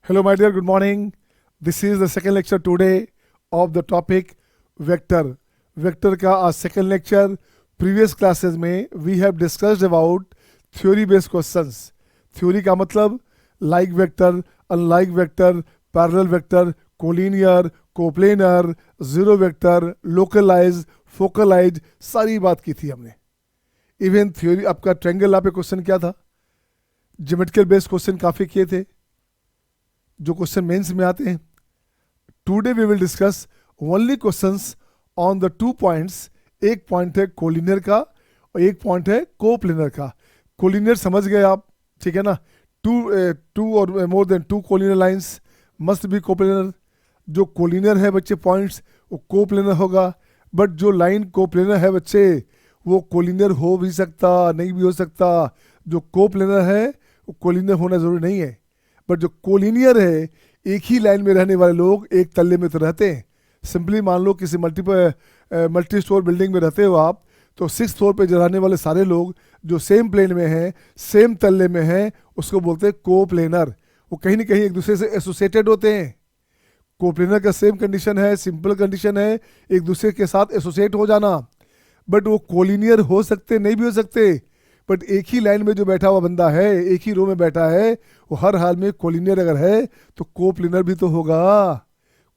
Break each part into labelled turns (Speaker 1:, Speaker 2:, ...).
Speaker 1: Hello, my dear. Good morning. This is the second lecture today of the topic vector. Vector का आज second lecture. Previous classes में we have discussed about theory based questions. Theory का मतलब like vector, unlike vector, parallel vector, collinear, coplanar, zero vector, localized, focalized, सारी बात की थी हमने. इवन थ्योरी आपका ट्रायंगल लॉ पे क्वेश्चन क्या था, ज्योमेट्रिकल बेस्ड क्वेश्चन काफ़ी किए थे जो क्वेश्चन मेंस में आते हैं. Today we will discuss only questions on the 2 points. एक पॉइंट है कोलिनियर का और एक पॉइंट है कोप्लेनर का. कोलिनियर समझ गए आप, ठीक है ना. टू और more than 2 collinear lines must be coplanar. जो कोलिनियर है बच्चे पॉइंट्स वो कोप्लेनर होगा, बट जो लाइन कोप्लेनर है बच्चे वो कोलिनियर हो भी सकता, नहीं भी हो सकता. जो कोप्लेनर है वो कोलिनियर होना जरूरी नहीं है, बट जो कोलिनियर है एक ही लाइन में रहने वाले लोग एक तल्ले में तो रहते हैं. सिंपली मान लो किसी मल्टी स्टोर बिल्डिंग में रहते हो आप, तो 6th फ्लोर पे रहने वाले सारे लोग जो सेम प्लेन में हैं, सेम तल्ले में हैं, उसको बोलते हैं कोप्लेनर. वो कहीं ना कहीं एक दूसरे से एसोसिएटेड होते हैं. कोप्लेनर का सेम कंडीशन है, सिंपल कंडीशन है, एक दूसरे के साथ एसोसिएट हो जाना. बट वो कोलिनियर हो सकते, नहीं भी हो सकते. बट एक ही लाइन में जो बैठा हुआ बंदा है, एक ही रो में बैठा है, वो हर हाल में कोलिनियर अगर है तो कोप्लेनर भी तो होगा.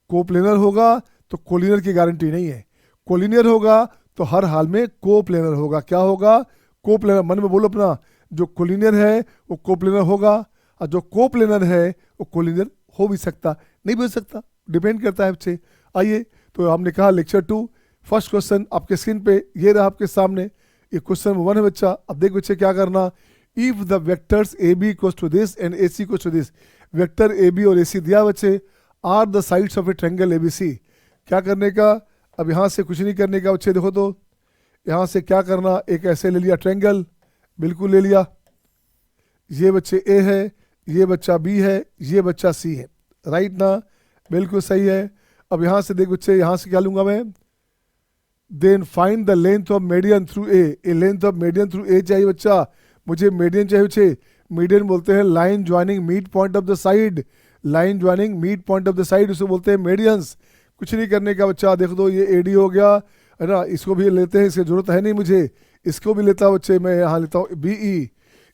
Speaker 1: कोप्लेनर होगा तो कोलिनियर की गारंटी नहीं है. कोलिनियर होगा तो हर हाल में कोप्लेनर होगा. क्या होगा? कोप्लेनर. मन में बोलो अपना, जो कोलिनियर है वो कोप्लेनर होगा, और जो कोप्लेनर है वो कोलिनियर हो भी सकता, नहीं भी हो सकता, डिपेंड करता है आपसे. आइए, तो हमने कहा लेक्चर 2 फर्स्ट क्वेश्चन आपके स्क्रीन पे ये रहा आपके सामने. ये क्वेश्चन 1 है बच्चा. अब देख बच्चे क्या करना. If the vectors A B equals to this and A C equals to this, vector A B और ए सी दिया बच्चे, are the sides of a triangle A B C. क्या करने का? अब यहाँ से कुछ नहीं करने का बच्चे. देखो तो यहाँ से क्या करना, एक ऐसे ले लिया ट्रायंगल, बिल्कुल ले लिया. ये बच्चे ए है, ये बच्चा बी है, ये बच्चा सी है. राइट ना? बिल्कुल सही है. अब यहाँ से देख बच्चे, यहाँ से क्या लूँगा मैं, then find the length of median through A. Length of median through A चाहिए बच्चा. मुझे मीडियन चाहिए बच्चे. मीडियन बोलते हैं line joining mid point of the side. Line joining mid point of the side उसे बोलते हैं मीडियंस. कुछ नहीं करने का बच्चा. देख दो ये ए डी हो गया है ना, इसको भी लेते हैं, इसकी जरूरत है नहीं मुझे. इसको भी लेता हूँ बच्चे, मैं यहाँ लेता हूँ बी ई.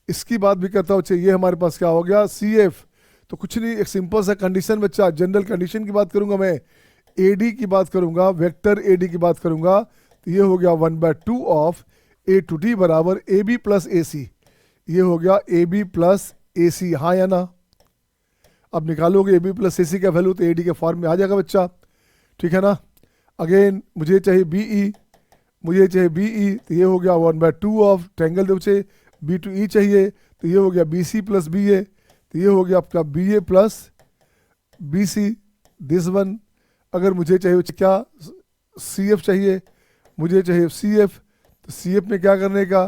Speaker 1: इसकी बात भी करता हूँ बच्चे. ये हमारे पास क्या हो गया, सी एफ. तो कुछ नहीं, एक सिंपल सा कंडीशन बच्चा, जनरल कंडीशन की बात करूंगा मैं. एडी की बात करूंगा, वेक्टर एडी की बात करूंगा. तो ये हो गया 1/2 ऑफ ए टू डी बराबर ए बी प्लस ए सी. ये हो गया ए बी प्लस ए सी. हाँ या ना? अब निकालोगे ए बी प्लस ए सी का वैल्यू तो ए डी के फॉर्म में आ जाएगा बच्चा. ठीक है ना? अगेन मुझे चाहिए बी ई, मुझे चाहिए बी ई. तो ये हो गया 1/2 ऑफ ट्रायंगल दे बच्चे, बी टू ई चाहिए. तो ये हो गया B C plus B A. तो ये हो गया आपका B A plus B C. This one. अगर मुझे चाहिए क्या, सी एफ चाहिए, मुझे चाहिए सी एफ. तो सी एफ में क्या करने का,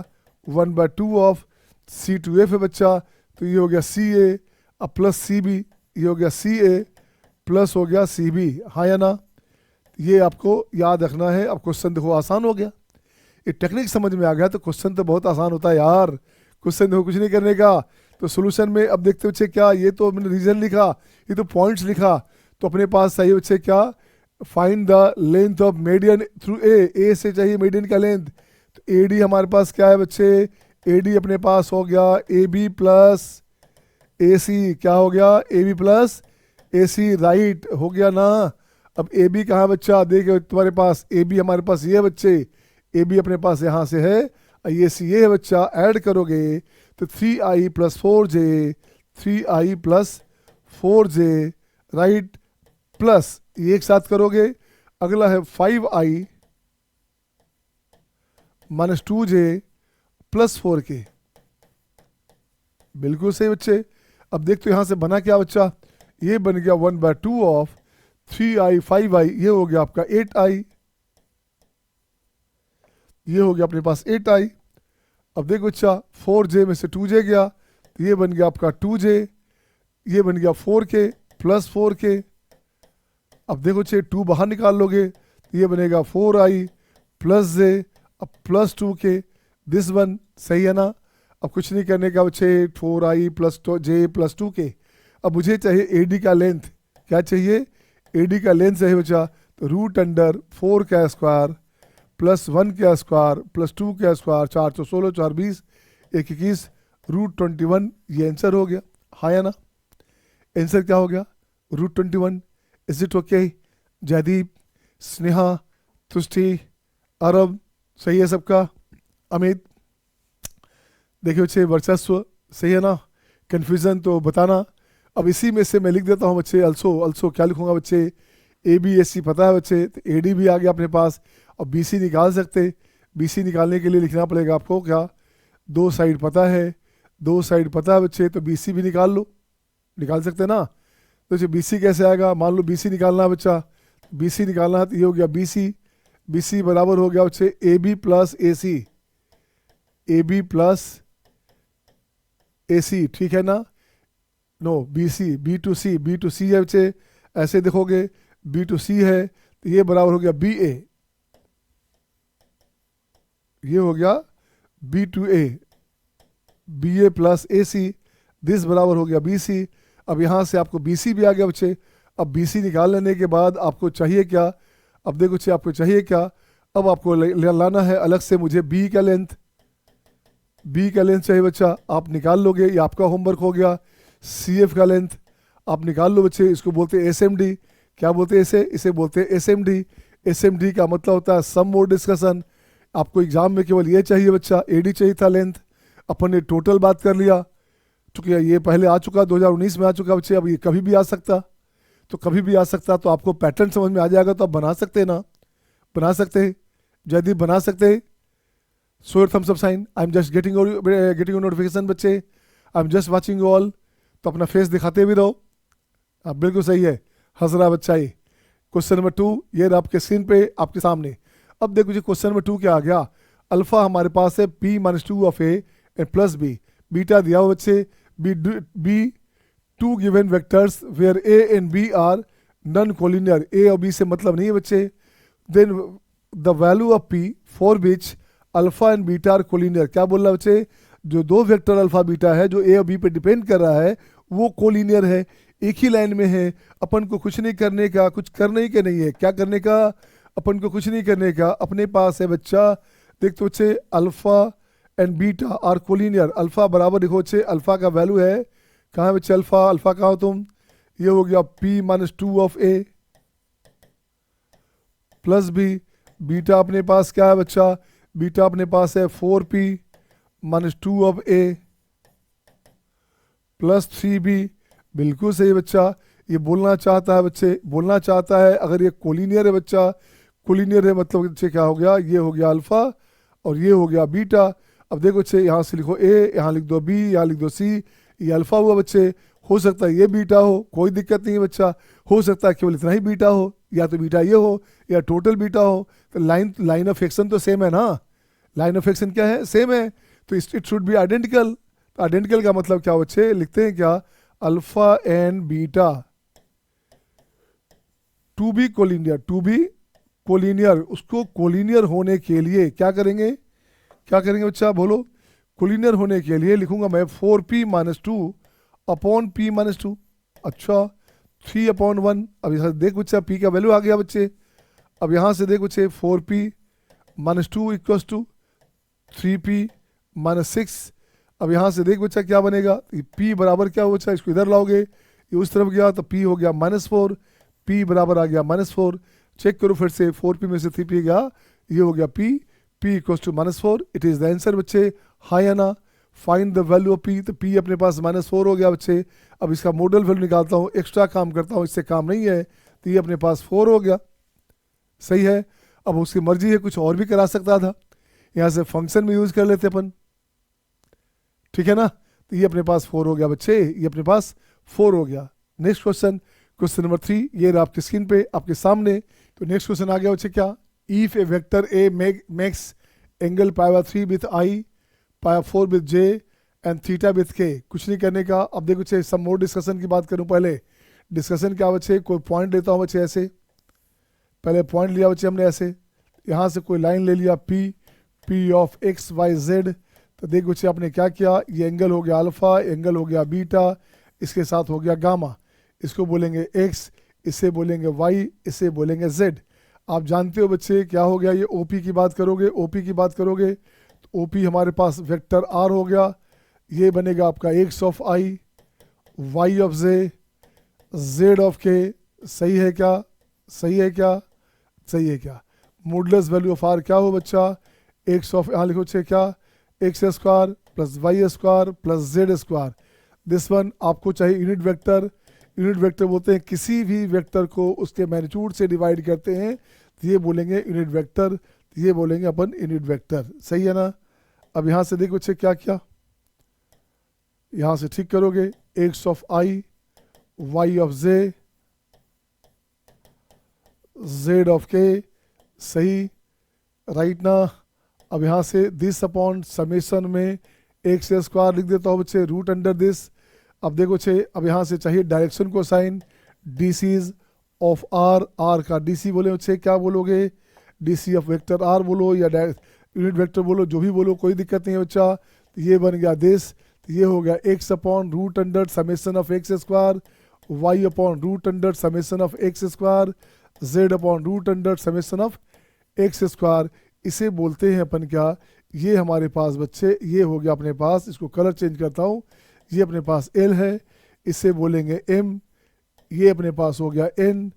Speaker 1: 1/2 ऑफ सी टू एफ है बच्चा. तो ये हो गया सी ए अब प्लस सी बी. ये हो गया सी ए प्लस हो गया सी बी. हाँ या ना? ये आपको याद रखना है. अब क्वेश्चन देखो आसान हो गया. ये टेक्निक समझ में आ गया तो क्वेश्चन तो बहुत आसान होता है यार. क्वेश्चन देखो कुछ नहीं करने का. तो सोल्यूशन में अब देखते बच्चे क्या, ये तो मैंने रीजन लिखा, ये तो पॉइंट्स लिखा. तो अपने पास सही बच्चे क्या, find the length of median through A. A से चाहिए मीडियन का लेंथ. तो ए डी हमारे पास क्या है बच्चे, ए डी अपने पास हो गया ए बी प्लस ए सी. क्या हो गया, ए B plus A C. Right हो गया ना? अब ए बी कहाँ बच्चा, देखो तुम्हारे पास ए बी हमारे पास ये है बच्चे. ए बी अपने पास यहाँ से है, ये सी ये है बच्चा. ऐड करोगे तो 3i plus 4j, 3i plus 4j. Right, plus ये एक साथ करोगे. अगला है 5i minus 2j plus 4k. बिल्कुल सही बच्चे. अब देखते यहाँ से बना क्या बच्चा, ये बन गया 1/2 ऑफ 3i 5i. ये हो गया आपका 8i. ये हो गया अपने पास 8i. अब देखो बच्चा 4j में से 2j गया तो ये बन गया आपका 2j. ये बन गया 4k प्लस 4k. अब देखो बच्चे 2 बाहर निकाल लोगे तो ये बनेगा 4i प्लस j अब प्लस 2k. दिस वन सही है ना? अब कुछ नहीं करने का बच्चे, 4i plus j plus 2k. अब मुझे चाहिए AD का लेंथ, क्या चाहिए, AD का लेंथ चाहिए बच्चा, तो रूट अंडर 4 का स्क्वायर प्लस 1 का स्क्वायर प्लस 2 का स्क्वायर, 4 तो 16, 4 20, 1 21, रूट 21, ये आंसर हो गया। हाँ या ना, आंसर क्या हो गया, root 21। Is it okay? Jaydeep, Sneha, Tushti, अरब, सही है सबका? अमित, देखिए बच्चे वर्चस्व, सही है ना? कन्फ्यूज़न तो बताना। अब इसी में से मैं लिख देता हूँ बच्चे, अल्सो क्या लिखूंगा बच्चे, ABAC पता है बच्चे, तो AD भी आ गया अपने पास। अब BC निकाल सकते, BC निकालने के लिए लिखना पड़ेगा आपको क्या, दो साइड पता है, दो साइड पता है बच्चे, तो BC भी निकाल लो, निकाल सकते हैं ना? तो बच्चे BC कैसे आएगा, मान लो BC निकालना है बच्चा, BC निकालना है तो ये हो गया BC बराबर हो गया बच्चे AB plus AC, AB plus AC, ठीक है ना? नो BC, B2C है बच्चे, ऐसे देखोगे B2C है तो ये बराबर हो गया BA, ये हो गया B2A, BA plus AC, this बराबर हो गया BC। अब यहाँ से आपको BC भी आ गया बच्चे। अब BC निकाल लेने के बाद आपको चाहिए क्या, अब देखो बच्चे आपको चाहिए क्या, अब आपको लाना है अलग से मुझे B का लेंथ, B का लेंथ चाहिए बच्चा, आप निकाल लोगे, ये आपका होमवर्क हो गया। CF का लेंथ आप निकाल लो बच्चे, इसको बोलते हैं SMD, क्या बोलते हैं इसे बोलते हैं SMD। SMD का मतलब होता है सम मोड डिस्कशन। आपको एग्जाम में केवल ये चाहिए बच्चा, AD चाहिए था लेंथ, अपन ने टोटल बात कर लिया, चूँकि ये पहले आ चुका, 2019 में आ चुका बच्चे, अब ये कभी भी आ सकता, तो कभी भी आ सकता, तो आपको पैटर्न समझ में आ जाएगा, तो आप बना सकते हैं ना, बना सकते हैं, जयदीप बना सकते हैं। Show your thumbs up sign, I am just getting notification बच्चे, I am just watching you all, तो अपना फेस दिखाते भी रहो। आप बिल्कुल सही है, हंस रहा बच्चा ही। क्वेश्चन नंबर 2 ये रहा आपके स्क्रीन पे आपके सामने। अब देखो जी क्वेश्चन नंबर 2 क्या आ गया, अल्फा हमारे पास है P-2 of A and plus B, beta दिया हुआ बच्चे, B to given vectors where A and B are non collinear, A और B से मतलब नहीं है बच्चे, then the value of P for which alpha and beta are collinear, क्या बोल रहा है बच्चे, जो दो वेक्टर अल्फा बीटा है जो A और B पे डिपेंड कर रहा है वो कोलिनियर है, एक ही लाइन में है, अपन को कुछ नहीं करने का, कुछ करने ही के नहीं है, क्या करने का, अपन को कुछ नहीं करने का, अपने पास है बच्चा, देख तो बच्चे alpha and beta are collinear, alpha बराबर देखो बच्चे, अल्फा का वैल्यू है, कहाँ है बच्चे अल्फा कहाँ हो तुम, ये हो गया P-2 of A plus B, beta अपने पास क्या है बच्चा, बीटा अपने पास है 4P-2 of A plus 3B, बिल्कुल सही बच्चा। ये बोलना चाहता है बच्चे, बोलना चाहता है अगर ये कोलिनियर है बच्चा, कोलिनियर है मतलब बच्चे क्या हो गया, ये हो गया अल्फा और ये हो गया बीटा। अब देखो बच्चे यहाँ से लिखो A, यहाँ लिख दो B, यहाँ लिख दो C, ये अल्फा हुआ बच्चे, हो सकता है ये बीटा हो, कोई दिक्कत नहीं है बच्चा, हो सकता है केवल इतना ही बीटा हो, या तो बीटा ये हो या टोटल बीटा हो, तो लाइन ऑफ एक्शन तो सेम है ना, लाइन ऑफ एक्शन क्या है, सेम है, तो इट शुड बी आइडेंटिकल। तो आइडेंटिकल का मतलब क्या बच्चे, लिखते हैं क्या, alpha and beta to be collinear, उसको कोलिनियर होने के लिए क्या करेंगे बच्चा, बोलो, कोलिनियर होने के लिए लिखूंगा मैं 4P-2 अपॉन P-2, अच्छा 3/1। अब यहाँ देख बच्चा P का वैल्यू आ गया बच्चे, अब यहाँ से देख बच्चे 4P-2 इक्वल्स टू 3P-6। अब यहाँ से देख बच्चा क्या बनेगा, P बराबर क्या हो बच्चा, इसको इधर लाओगे, ये उस तरफ गया तो P हो गया -4, P बराबर आ गया -4, चेक करो फिर से, 4P में से 3P गया, ये हो गया P equals to -4, it is the answer बच्चे, हाँ या ना। Find the value of P, तो P अपने पास -4 हो गया बच्चे। अब इसका मॉडल वैल्यू निकालता हूँ, एक्स्ट्रा काम करता हूँ, इससे काम नहीं है, तो ये अपने पास 4 हो गया, सही है। अब उसकी मर्जी है, कुछ और भी करा सकता था, यहाँ से फंक्शन में यूज़ कर लेते अपन, ठीक है ना। तो ये अपने पास 4 हो गया बच्चे, ये अपने पास 4 हो गया। नेक्स्ट क्वेश्चन नंबर 3 ये रहा आपकी स्क्रीन पे आपके सामने। तो नेक्स्ट क्वेश्चन आ गया बच्चे क्या, if a vector A makes angle π/3 with I, π/4 with J and theta with K, कुछ नहीं करने का। अब देखो बच्चे सब मोर डिस्कशन की बात करूं, पहले डिस्कशन क्या बच्चे, कोई पॉइंट लेता हूं बच्चे, ऐसे पहले पॉइंट लिया बच्चे हमने, ऐसे यहाँ से कोई लाइन ले लिया P ऑफ XYZ, तो देख बच्चे आपने क्या किया, ये एंगल हो गया अल्फा, एंगल हो गया बीटा, इसके साथ हो गया गामा, इसको बोलेंगे x, इसे बोलेंगे y, इसे बोलेंगे z। आप जानते हो बच्चे क्या हो गया, ये OP की बात करोगे, OP की बात करोगे तो OP हमारे पास वेक्टर r हो गया, ये बनेगा आपका x of i, y of z, z of k। सही है क्या, सही है क्या, सही है क्या। मॉडुलस वैल्यू ऑफ r क्या हो बच्चा, x ऑफ, यहाँ लिखो बच्चे क्या, x square plus y square plus z square. This one आपको चाहिए यूनिट वेक्टर। यूनिट वेक्टर बोलते हैं किसी भी वेक्टर को उसके मैग्नीट्यूड से डिवाइड करते हैं तो ये बोलेंगे यूनिट वेक्टर, ये बोलेंगे अपन यूनिट वेक्टर। सही है ना। अब यहाँ से देखो बच्चे क्या किया, यहाँ से ठीक करोगे, x of i, y of z, z of k। सही, राइट ना। अब यहाँ से दिस अपॉन समेशन में x स्क्वायर लिख देता हूँ बच्चे, रूट अंडर दिस। अब देखो बच्चे, अब यहाँ से चाहिए डायरेक्शन को sine, DCs of R, R का डीसी बोले बच्चे क्या बोलोगे, डीसी ऑफ वेक्टर आर बोलो या यूनिट वेक्टर बोलो, जो भी बोलो कोई दिक्कत नहीं है बच्चा। तो ये बन गया दिस, तो ये हो गया x upon root under summation of x square, y upon root under summation of x square, z upon root under summation of x square. इसे बोलते हैं अपन क्या, ये हमारे पास बच्चे ये हो गया अपने पास, इसको कलर चेंज करता हूँ, ये अपने पास L है, इसे बोलेंगे M, ये अपने पास हो गया N।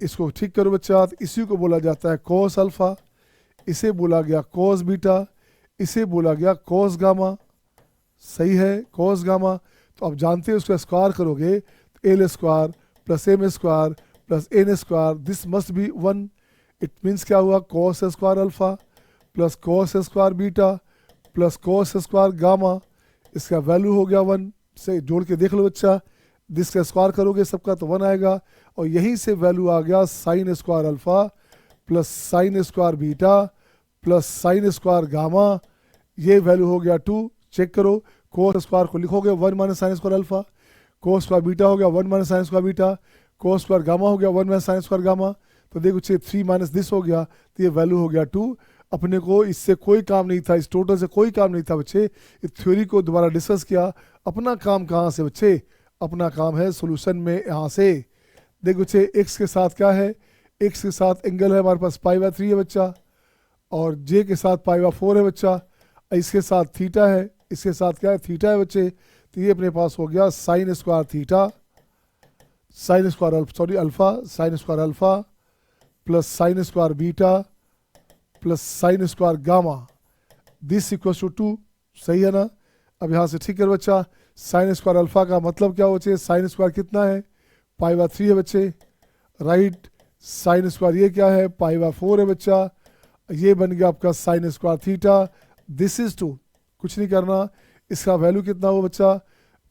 Speaker 1: इसको ठीक करो बच्चा, तो इसी को बोला जाता है cos अल्फा, इसे बोला गया cos बीटा, इसे बोला गया cos गामा। सही है, cos गामा। तो आप जानते हो उसका स्क्वायर करोगे तो L square plus M square plus N square, this must be 1। It means क्या हुआ, cos square alpha plus cos square beta plus cos square gamma, इसका वैल्यू हो गया 1। से जोड़ के देख लो बच्चा, दिस का स्क्वायर करोगे सबका तो 1 आएगा, और यहीं से वैल्यू आ गया sine square alpha plus sine square beta plus sine square gamma, ये वैल्यू हो गया 2। चेक करो, कोस स्क्वायर को लिखोगे 1 minus sign square alpha, cos square beta हो गया 1 minus sign square beta, cos square gamma हो गया 1 माइनस साइन स्क्वायर गामा। तो देखो 3 माइनस दिस हो गया, तो ये वैल्यू हो गया 2। अपने को इससे कोई काम नहीं था, इस टोटल से कोई काम नहीं था बच्चे, इस थ्योरी को दोबारा डिस्कस किया। अपना काम कहाँ से बच्चे, अपना काम है सोल्यूशन में यहाँ से। देखो बच्चे, x के साथ क्या है, x के साथ एंगल है हमारे पास π/3 है बच्चा, और j के साथ π/4 है बच्चा, इसके साथ थीटा है, इसके साथ क्या है, थीटा है बच्चे। तो ये अपने पास हो गया sine square theta, sine square sorry alpha, sine square alpha plus sine square beta plus sine square gamma, this equal to 2। सही है ना। अब यहाँ से ठीक है बच्चा, साइन स्क्वायर अल्फा का मतलब क्या हो बच्चे, साइन स्क्वायर कितना है, π/3 है बच्चे, राइट। साइन स्क्वायर ये क्या है, π/4 है बच्चा, ये बन गया आपका sign square theta, this is 2। कुछ नहीं करना, इसका वैल्यू कितना हो बच्चा,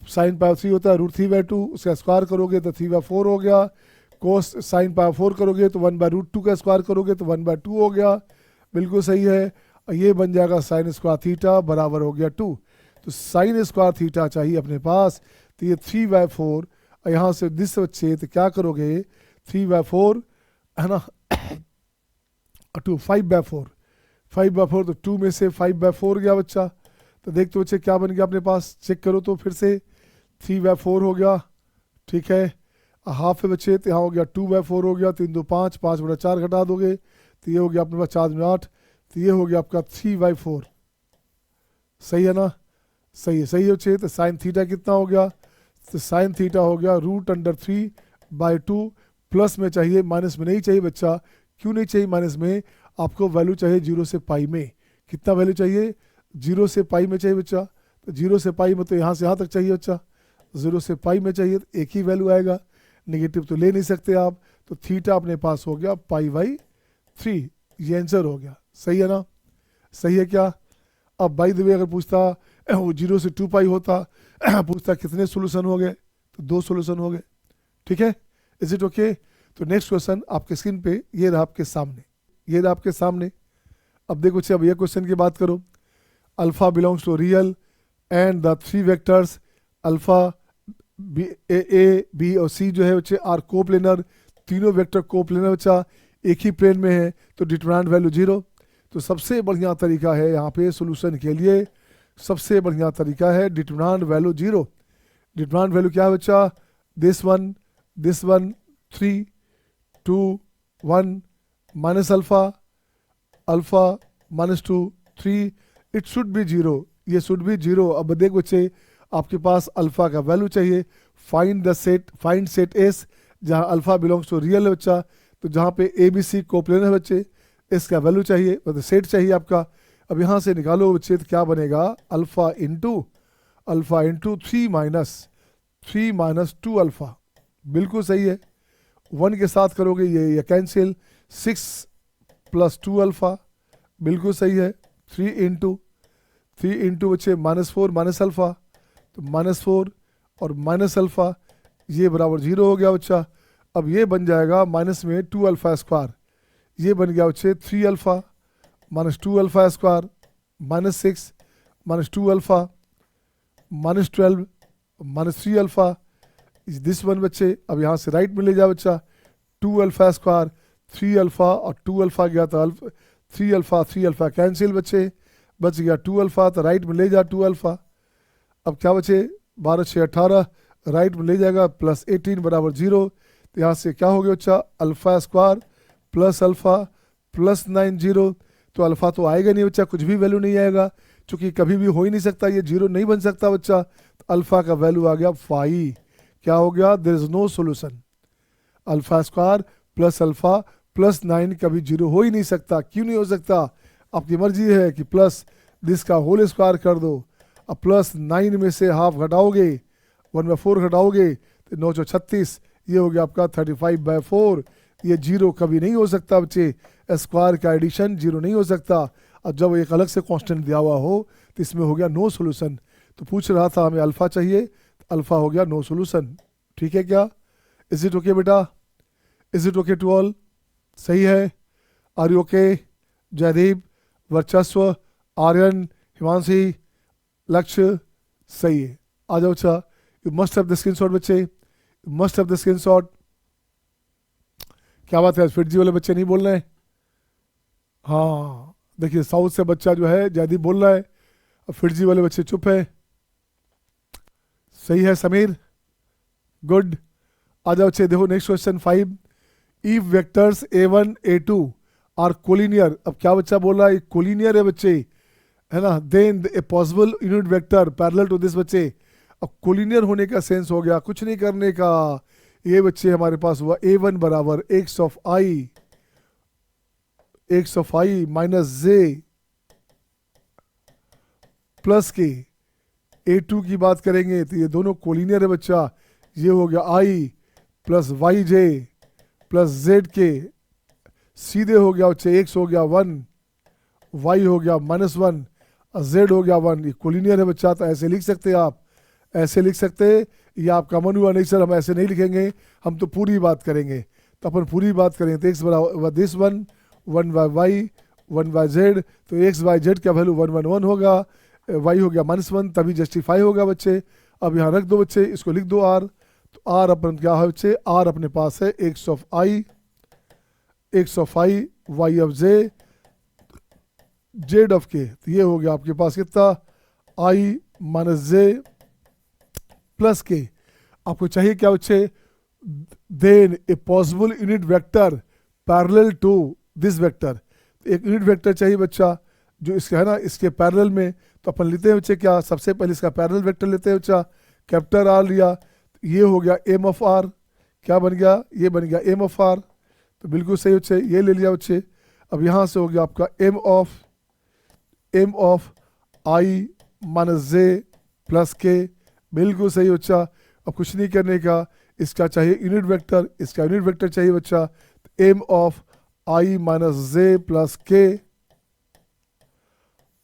Speaker 1: साइन π/3 होता है √3/2, उसका स्क्वायर करोगे तो 3/4 हो गया, कोस साइन π/4 करोगे तो 1/√2 का स्क्वायर करोगे तो 1/2 हो गया, बिल्कुल सही है। ये बन जाएगा साइन स्क्वायर थीटा बराबर हो गया 2। तो साइन स्क्वायर थीटा चाहिए अपने पास, तो ये 3/4, यहाँ से दिस बच्चे तो क्या करोगे, 3/4 है ना, 2 5/4, 5/4 तो 2 में से 5/4 गया बच्चा। तो देखते बच्चे क्या बन गया अपने पास, चेक करो तो फिर से, 3/4 हो गया, ठीक है, हाफ है बच्चे, तो यहाँ हो गया 2/4 हो गया, 3 2 5, 5/4 घटा दोगे तो ये हो गया अपने पास 4 में 8, तो ये हो गया आपका 3/4। सही है ना, सही है, सही है बच्चे। तो साइन थीटा कितना हो गया, तो साइन थीटा हो गया √3/2, प्लस में चाहिए, माइनस में नहीं चाहिए बच्चा। क्यों नहीं चाहिए माइनस में, आपको वैल्यू चाहिए 0 से पाई में। कितना वैल्यू चाहिए, 0 से पाई में चाहिए बच्चा। तो 0 से पाई में तो यहाँ से यहाँ तक चाहिए बच्चा, 0 से पाई में चाहिए तो एक ही वैल्यू आएगा, नेगेटिव तो ले नहीं सकते आप। तो थीटा अपने पास हो गया π/3, ये आंसर हो गया। सही है ना, सही है क्या। अब बाय द वे अगर पूछता वो 0 से 2π होता, पूछता कितने सोल्यूशन हो गए, तो 2 सोल्यूशन हो गए, ठीक है, इज इट ओके। तो नेक्स्ट क्वेश्चन आपके स्क्रीन पे ये रहा आपके सामने, ये रहा आपके सामने। अब देखो अब ये क्वेश्चन की बात करो, alpha belongs to real and the 3 vectors alpha A B और सी जो है बच्चे आर कोप्लेनर, तीनों वेक्टर कोप्लेनर बच्चा एक ही प्लेन में है, तो डिटरमिनेंट वैल्यू 0। तो सबसे बढ़िया तरीका है यहाँ पे सॉल्यूशन के लिए, सबसे बढ़िया तरीका है डिटरमिनेंट वैल्यू 0। डिटरमिनेंट वैल्यू क्या है बच्चा, this one 3 2 1 minus alpha alpha minus 2 3, it should B zero, ये शुड बी जीरो। अब देख बच्चे आपके पास अल्फा का वैल्यू चाहिए, फाइंड सेट एस जहाँ अल्फा बिलोंग्स टू रियल है बच्चा, तो जहाँ पे ए बी सी कोप्लेनर है बच्चे, इसका वैल्यू चाहिए, मतलब सेट चाहिए आपका। अब यहाँ से निकालो बच्चे तो क्या बनेगा, अल्फा इंटू 3 माइनस 2 अल्फा, बिल्कुल सही है। 1 के साथ करोगे ये कैंसिल, 6 प्लस 2 अल्फा, बिल्कुल सही है। 3 इंटू बच्चे -4 माइनस अल्फा, तो -4 और माइनस अल्फा ये बराबर 0 हो गया बच्चा। अब ये बन जाएगा माइनस में 2 अल्फा स्क्वायर, ये बन गया बच्चे 3 alpha minus 2 alpha square -6 minus 2 alpha -12 minus 3 alpha, this one बच्चे। अब यहाँ से राइट में ले जाओ बच्चा, 2 अल्फा स्क्वायर 3 अल्फा और 2 अल्फा गया तो 3 अल्फा कैंसिल बच्चे, बच गया 2 अल्फा, तो राइट में ले जा 2 अल्फा। अब क्या बचे 12 6 18, राइट में ले जाएगा प्लस 18 बराबर 0, तो यहाँ से क्या हो गया बच्चा, alpha square plus alpha plus 9 0, तो अल्फा तो आएगा नहीं बच्चा, कुछ भी वैल्यू नहीं आएगा, क्योंकि कभी भी हो ही नहीं सकता, ये 0 नहीं बन सकता बच्चा। तो अल्फा का वैल्यू आ गया 5, क्या हो गया, there is no solution. Alpha square plus alpha plus 9 कभी 0 हो ही नहीं सकता। क्यों नहीं हो सकता, आपकी मर्जी है कि प्लस दिस का होल स्क्वायर कर दो। अब प्लस 9 में से हाफ घटाओगे, 1/4 घटाओगे तो 9 × 36, ये हो गया आपका 35/4। ये 0 कभी नहीं हो सकता बच्चे, स्क्वायर का एडिशन 0 नहीं हो सकता। अब जब एक अलग से कांस्टेंट दिया हुआ हो तो इसमें हो गया नो सोल्यूशन। तो पूछ रहा था हमें अल्फा चाहिए, तो अल्फा हो गया नो सोल्यूशन। ठीक है क्या, इज इट ओके बेटा, is it okay to all, सही है। आर यू ओके, जयदीप, वर्चस्व, आर्यन, हिमांशी, लक्ष्य, सही है। आ जाओ अच्छा, you must have the screenshot बच्चे, you must have the screenshot. क्या बात है, फिटजी वाले बच्चे नहीं बोल रहे हैं? हाँ देखिए, साउथ से बच्चा जो है जयदीप बोल रहा है, और फिटजी वाले बच्चे चुप है। सही है समीर, गुड। आ जाओ बच्चे, देखो next question 5, if vectors a1 a2 are collinear. अब क्या बच्चा बोल रहा है, कोलिनियर है बच्चे, है ना, then a possible unit vector parallel to this बच्चे। अब कोलिनियर होने का सेंस हो गया कुछ नहीं करने का, ये बच्चे हमारे पास हुआ a1 बराबर x of i minus J plus के। a2 की बात करेंगे तो ये दोनों कोलिनियर है बच्चा, ये हो गया i plus y j plus z k, सीधे हो गया बच्चे x हो गया 1, y हो गया -1 और z हो गया 1, ये कोलिनियर है बच्चा। तो ऐसे लिख सकते हैं आप, ऐसे लिख सकते, ये आपका मन हुआ नहीं सर हम ऐसे नहीं लिखेंगे, हम तो पूरी बात करेंगे। तो अपन पूरी बात करें तो x बराबर this 1 by y 1 by z, तो x बाय जेड का वैल्यू 1 1 1 होगा, y हो गया -1, तभी जस्टिफाई होगा बच्चे। अब यहाँ रख दो बच्चे, इसको लिख दो r, तो r अपन क्या है बच्चे, r अपने पास है x of i y of z of k, तो ये हो गया आपके पास कितना, i माइनस जे प्लस के। आपको चाहिए क्या बच्चे, then a possible unit vector parallel to this vector. एक यूनिट वेक्टर चाहिए बच्चा जो इसके है ना, इसके पैरेलल में। तो अपन लेते हैं बच्चे क्या, सबसे पहले इसका पैरेलल वेक्टर लेते हैं बच्चा, कैपिटल आर लिया, ये हो गया एम ऑफ आर, क्या बन गया, ये बन गया एम ऑफ आर, तो बिल्कुल सही बच्चे, ये ले लिया बच्चे। अब यहाँ से हो गया आपका M of I minus J plus k, बिल्कुल सही बच्चा। अब कुछ नहीं करने का, इसका चाहिए यूनिट वेक्टर, इसका यूनिट वेक्टर चाहिए बच्चा, M of I minus J plus K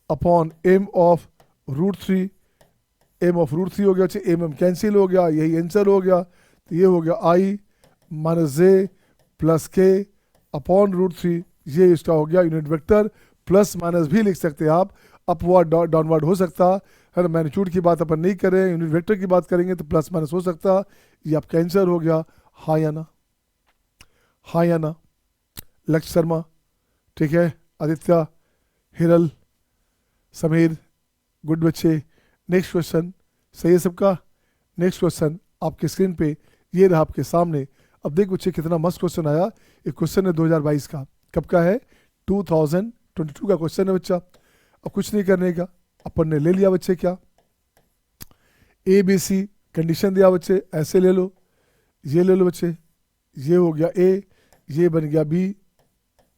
Speaker 1: upon M of √3, M of √3 हो गया बच्चे, एम कैंसिल हो गया, यही आंसर हो गया। तो ये हो गया आई माइनस जे प्लस के अपॉन √3, ये इसका हो गया यूनिट वेक्टर। प्लस माइनस भी लिख सकते हैं आप, अपवर्ड डाउनवर्ड हो सकता है ना, मैग्नीट्यूड की बात अपन नहीं करें, यूनिट वेक्टर की बात करेंगे तो प्लस माइनस हो सकता। ये आपका आंसर हो गया, हाँ या ना, हाँ या ना। लक्ष्य शर्मा, ठीक है, आदित्य, हिरल, समीर, गुड बच्चे। नेक्स्ट क्वेश्चन, सही है सबका। नेक्स्ट क्वेश्चन आपके स्क्रीन पे ये रहा आपके सामने। अब देख बच्चे कितना मस्त क्वेश्चन आया। एक क्वेश्चन है 2022 का। कब का है? 2022 का क्वेश्चन है बच्चा। अब कुछ नहीं करने का, अपन ने ले लिया बच्चे क्या, ए बी सी कंडीशन दिया बच्चे, ऐसे ले लो, ये ले लो बच्चे, ये हो गया ए, ये बन गया बी,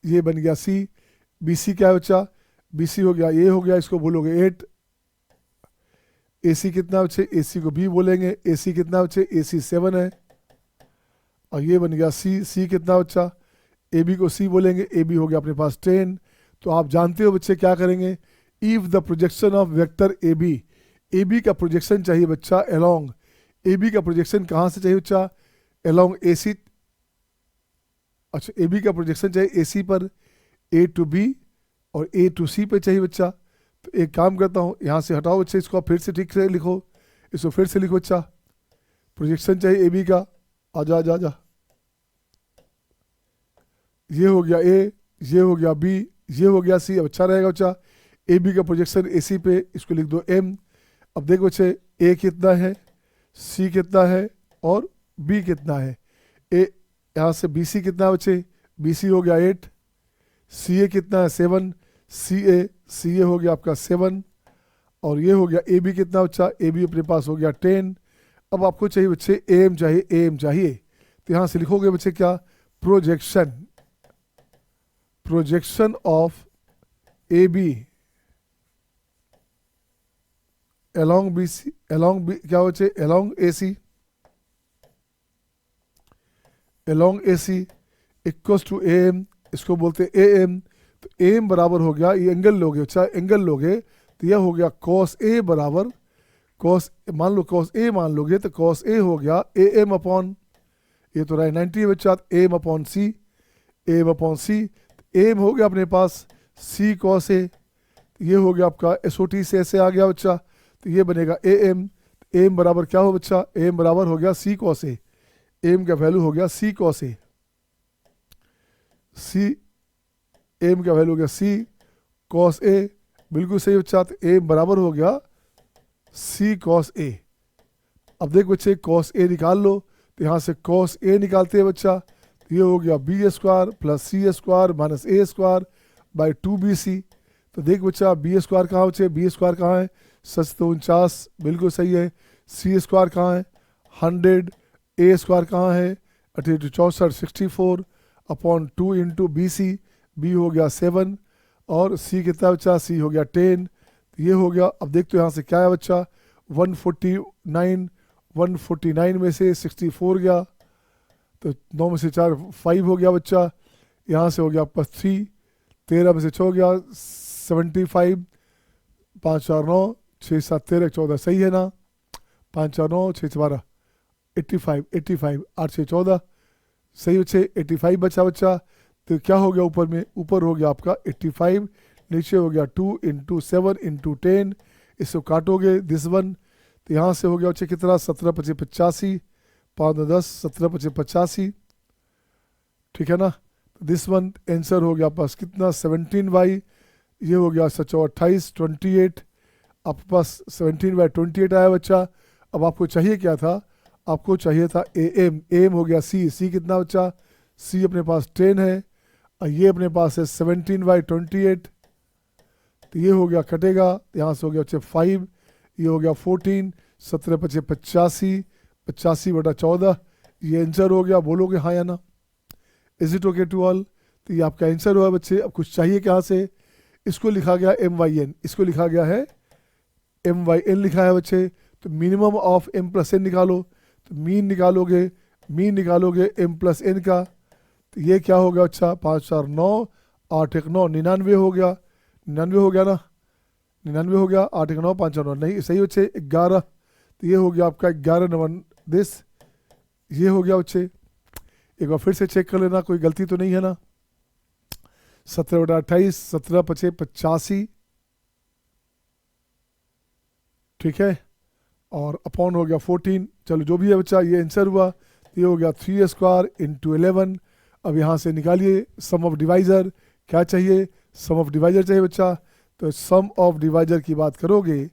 Speaker 1: ये बन गया सी, बी सी क्या है बच्चा, बी सी हो गया, ये हो गया, इसको बोलोगे 8, ए सी कितना बच्चे, ए सी को बी बोलेंगे, ए सी कितना बच्चे, ए सी 7 है, और ये बन गया सी, सी कितना बच्चा, ए बी को सी बोलेंगे, ए बी हो गया अपने पास 10। तो आप जानते हो बच्चे क्या करेंगे, if the projection of vector A B का प्रोजेक्शन चाहिए बच्चा अलोंग, ए बी का प्रोजेक्शन कहाँ से चाहिए बच्चा, अलोंग ए सी, अच्छा ए बी का प्रोजेक्शन चाहिए ए सी पर, ए टू बी और ए टू सी पे चाहिए बच्चा। तो एक काम करता हूँ, यहाँ से हटाओ बच्चे, इसको फिर से ठीक से लिखो, इसको फिर से लिखो बच्चा, प्रोजेक्शन चाहिए ए बी का, आजा आजा आजा, ये हो गया ए, ये हो गया बी, ये हो गया सी। अब अच्छा रहेगा बच्चा, ए बी का प्रोजेक्शन ए सी पे, इसको लिख दो एम। अब देखो बच्चे ए कितना है, सी कितना है और बी कितना है। ए यहाँ से बी सी कितना है बच्चे, बी सी हो गया 8, सी ए कितना है 7, सी ए हो गया आपका 7, और ये हो गया ए बी कितना बच्चा, ए बी अपने पास हो गया 10। अब आपको चाहिए बच्चे ए एम चाहिए, ए एम चाहिए, तो यहाँ से लिखोगे बच्चे क्या, projection, projection of A B along BC, along B क्या बच्चे, along AC, along AC equals to AM, इसको बोलते हैं AM। तो AM बराबर हो गया, ये एंगल लोगे अच्छा, एंगल लोगे तो यह हो गया cos A बराबर cos, मान लो cos A मान लोगे तो cos A हो गया AM अपॉन, ये तो रहा 90 बच्चा, AM upon C, AM upon C, AM हो गया अपने पास C cos A, ये हो गया आपका SOT से ऐसे आ गया बच्चा, तो ये बनेगा ए एम बराबर क्या हो बच्चा, एम बराबर हो गया सी कॉस ए, एम का वैल्यू हो गया सी कॉस ए, सी एम का वैल्यू हो गया सी कॉस ए, बिल्कुल सही बच्चा, तो एम बराबर हो गया सी कॉस ए। अब देख बच्चे कॉस ए निकाल लो, तो यहाँ से कॉस ए निकालते हैं बच्चा, तो ये हो गया B square plus C square minus A square by 2bc। तो देख बच्चा बी स्क्वायर कहाँ बच्चे, बी स्क्वायर कहाँ है, 749 बिल्कुल सही है, सी स्क्वायर कहाँ है 100, ए स्क्वायर कहाँ है 64 64 upon 2 into B C, B हो गया 7 और सी कितना बच्चा, सी हो गया 10। तो ये हो गया। अब देखते हो यहाँ से क्या है बच्चा, 149 में से 64 गया, तो 9 में से 4 5 हो गया बच्चा, यहाँ से हो गया आपका 3, 13 में से 6 हो गया 75, 5 4 9 6 7 13 14 सही है ना, 5 4 9 6 12 85 8 6 14 सही बच्चे, 85 बचा बच्चा। तो क्या हो गया ऊपर में, ऊपर हो गया आपका 85, नीचे हो गया 2 इंटू 7 इंटू 10, इसको काटोगे दिस वन, तो यहाँ से हो गया बच्चे कितना 17 25 85, 5 10 17 25 85, ठीक है ना। दिस वन आंसर हो गया पास कितना 17y, ये हो गया 28 28, आपके पास 17/28 आया बच्चा। अब आपको चाहिए क्या था, आपको चाहिए था AM, AM हो गया C कितना बच्चा, C अपने पास 10 है और ये अपने पास है 17/28, तो ये हो गया कटेगा, यहाँ से हो गया बच्चे 5, ये हो गया 14, 17 25 85, 85/14, ये आंसर हो गया। बोलोगे हाँ या ना, is it okay to all. तो ये आपका आंसर हुआ बच्चे। अब कुछ चाहिए कहाँ से, इसको लिखा गया MYN, इसको लिखा गया है MYN लिखा है बच्चे। तो minimum of M plus N निकालो, तो मीन निकालोगे M प्लस N का, तो ये क्या हो गया अच्छा 5 4 9 8 1 9 99 हो गया, 99 हो गया ना, 99 हो गया, 8 1 9 5 4 9 नहीं सही बच्चे 11, तो ये हो गया आपका 11 नंबर दिस, ये हो गया बच्चे। एक बार फिर से चेक कर लेना कोई गलती तो नहीं है ना, 17/28 17 25 85, ठीक है, और अपॉन हो गया 14, चलो जो भी है बच्चा ये आंसर हुआ। ये हो गया 3 स्क्वायर इंटू 11। अब यहाँ से निकालिए सम ऑफ डिवाइजर, क्या चाहिए, सम ऑफ डिवाइजर चाहिए बच्चा। तो सम ऑफ डिवाइजर की बात करोगे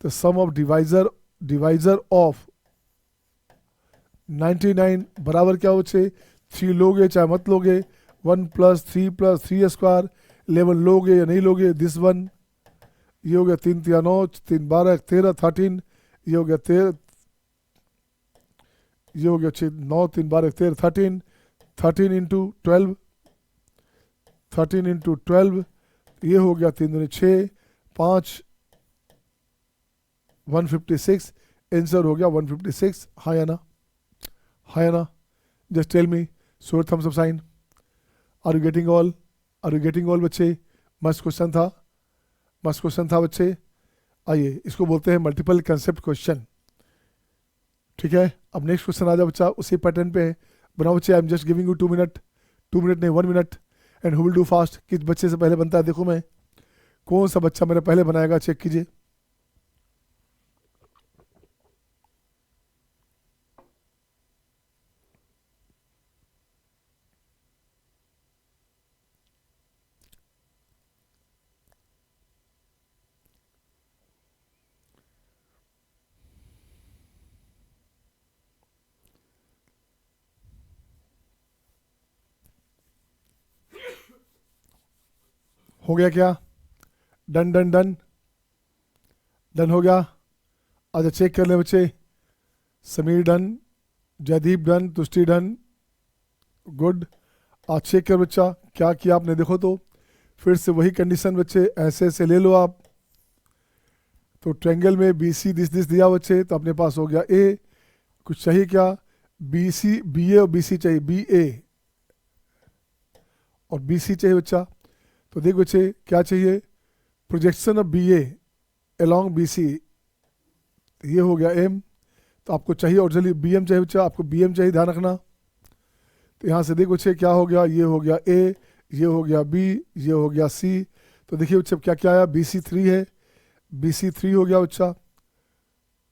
Speaker 1: तो सम ऑफ डिवाइजर ऑफ 99 बराबर क्या बच्चे 3 लोगे चाहे मत लोगे, 1 + 3 स्क्वायर, 11 लोगे या नहीं लोगे, दिस वन, ये हो गया 3 × 9, 3 × 12 13 13, ये हो गया 13, ये हो गया 9 3 12 13 13, 13 × 12, 13 × 12, ये हो गया 3 दूनी 6, 5 156, आंसर हो गया 156। हाँ या ना, हाँ या ना, just tell me, show thumbs up sign. Are you getting all, are you getting all बच्चे? मस्त क्वेश्चन था, मस्त क्वेश्चन था बच्चे। आइए, इसको बोलते हैं मल्टीपल कंसेप्ट क्वेश्चन। ठीक है, अब नेक्स्ट क्वेश्चन आ जाओ बच्चा, उसी पैटर्न पे है। बनाओ बच्चे, I am just giving you 2 minute, 2 minute नहीं 1 minute, and who will do fast. किस बच्चे से पहले बनता है देखो मैं, कौन सा बच्चा मेरा पहले बनाएगा, चेक कीजिए। हो गया क्या? डन डन डन डन हो गया। अच्छा चेक कर ले बच्चे, Sameer done, Jaydeep done, Tushti done, good. आज चेक कर बच्चा क्या किया आपने, देखो तो फिर से वही कंडीशन बच्चे, ऐसे ऐसे ले लो आप। तो ट्रायंगल में बी सी दिस दिस दिया बच्चे, तो अपने पास हो गया ए, कुछ चाहिए क्या, बी सी बी ए और बी सी चाहिए, बी ए और बी सी चाहिए बच्चा। तो देख बच्चे क्या चाहिए, projection of B A along B C, ये हो गया एम। तो आपको चाहिए ओरिजिनली बी एम चाहिए बच्चा, आपको बी एम चाहिए, ध्यान रखना। तो यहाँ से देख बच्चे क्या हो गया, ये हो गया ए, ये हो गया बी, ये हो गया सी। तो देखिए बच्चे क्या क्या आया, बी सी 3 है, बी सी 3 हो गया बच्चा,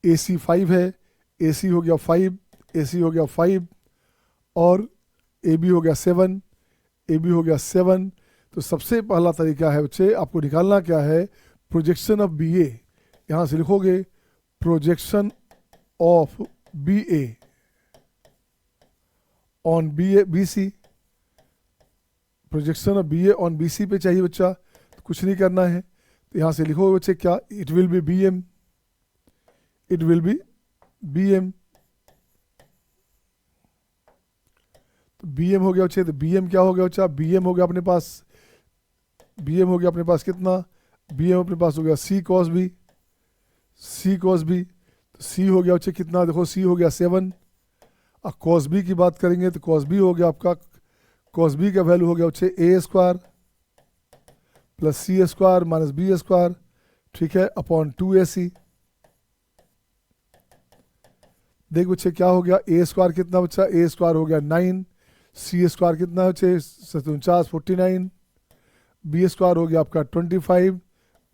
Speaker 1: ए सी 5 है, ए सी हो गया 5, ए सी हो गया 5, और ए बी हो गया 7, ए बी हो गया 7। तो सबसे पहला तरीका है बच्चे, आपको निकालना क्या है, प्रोजेक्शन ऑफ बी ए। यहाँ से लिखोगे projection of B A on B A B C, projection of B A on B C पे चाहिए बच्चा, तो कुछ नहीं करना है। तो यहाँ से लिखोगे बच्चे क्या, it will be B M, it will be B M. तो बी एम हो गया बच्चे, तो बी एम क्या हो गया बच्चा, बी एम हो गया अपने पास, बी एम हो गया अपने पास कितना, बी एम अपने पास हो गया सी कॉस बी, सी कॉस बी। तो सी हो गया बच्चे कितना, देखो सी हो गया 7। अब कॉस बी की बात करेंगे तो कॉस बी हो गया आपका, कॉस बी का वैल्यू हो गया बच्चे ए square plus C square minus B square, ठीक है, अपॉन 2ac। देख बच्चे क्या हो गया, ए स्क्वायर कितना बच्चा, ए स्क्वायर हो गया 9, सी स्क्वायर कितना बच्चे 49 49, बी स्क्वायर हो गया आपका 25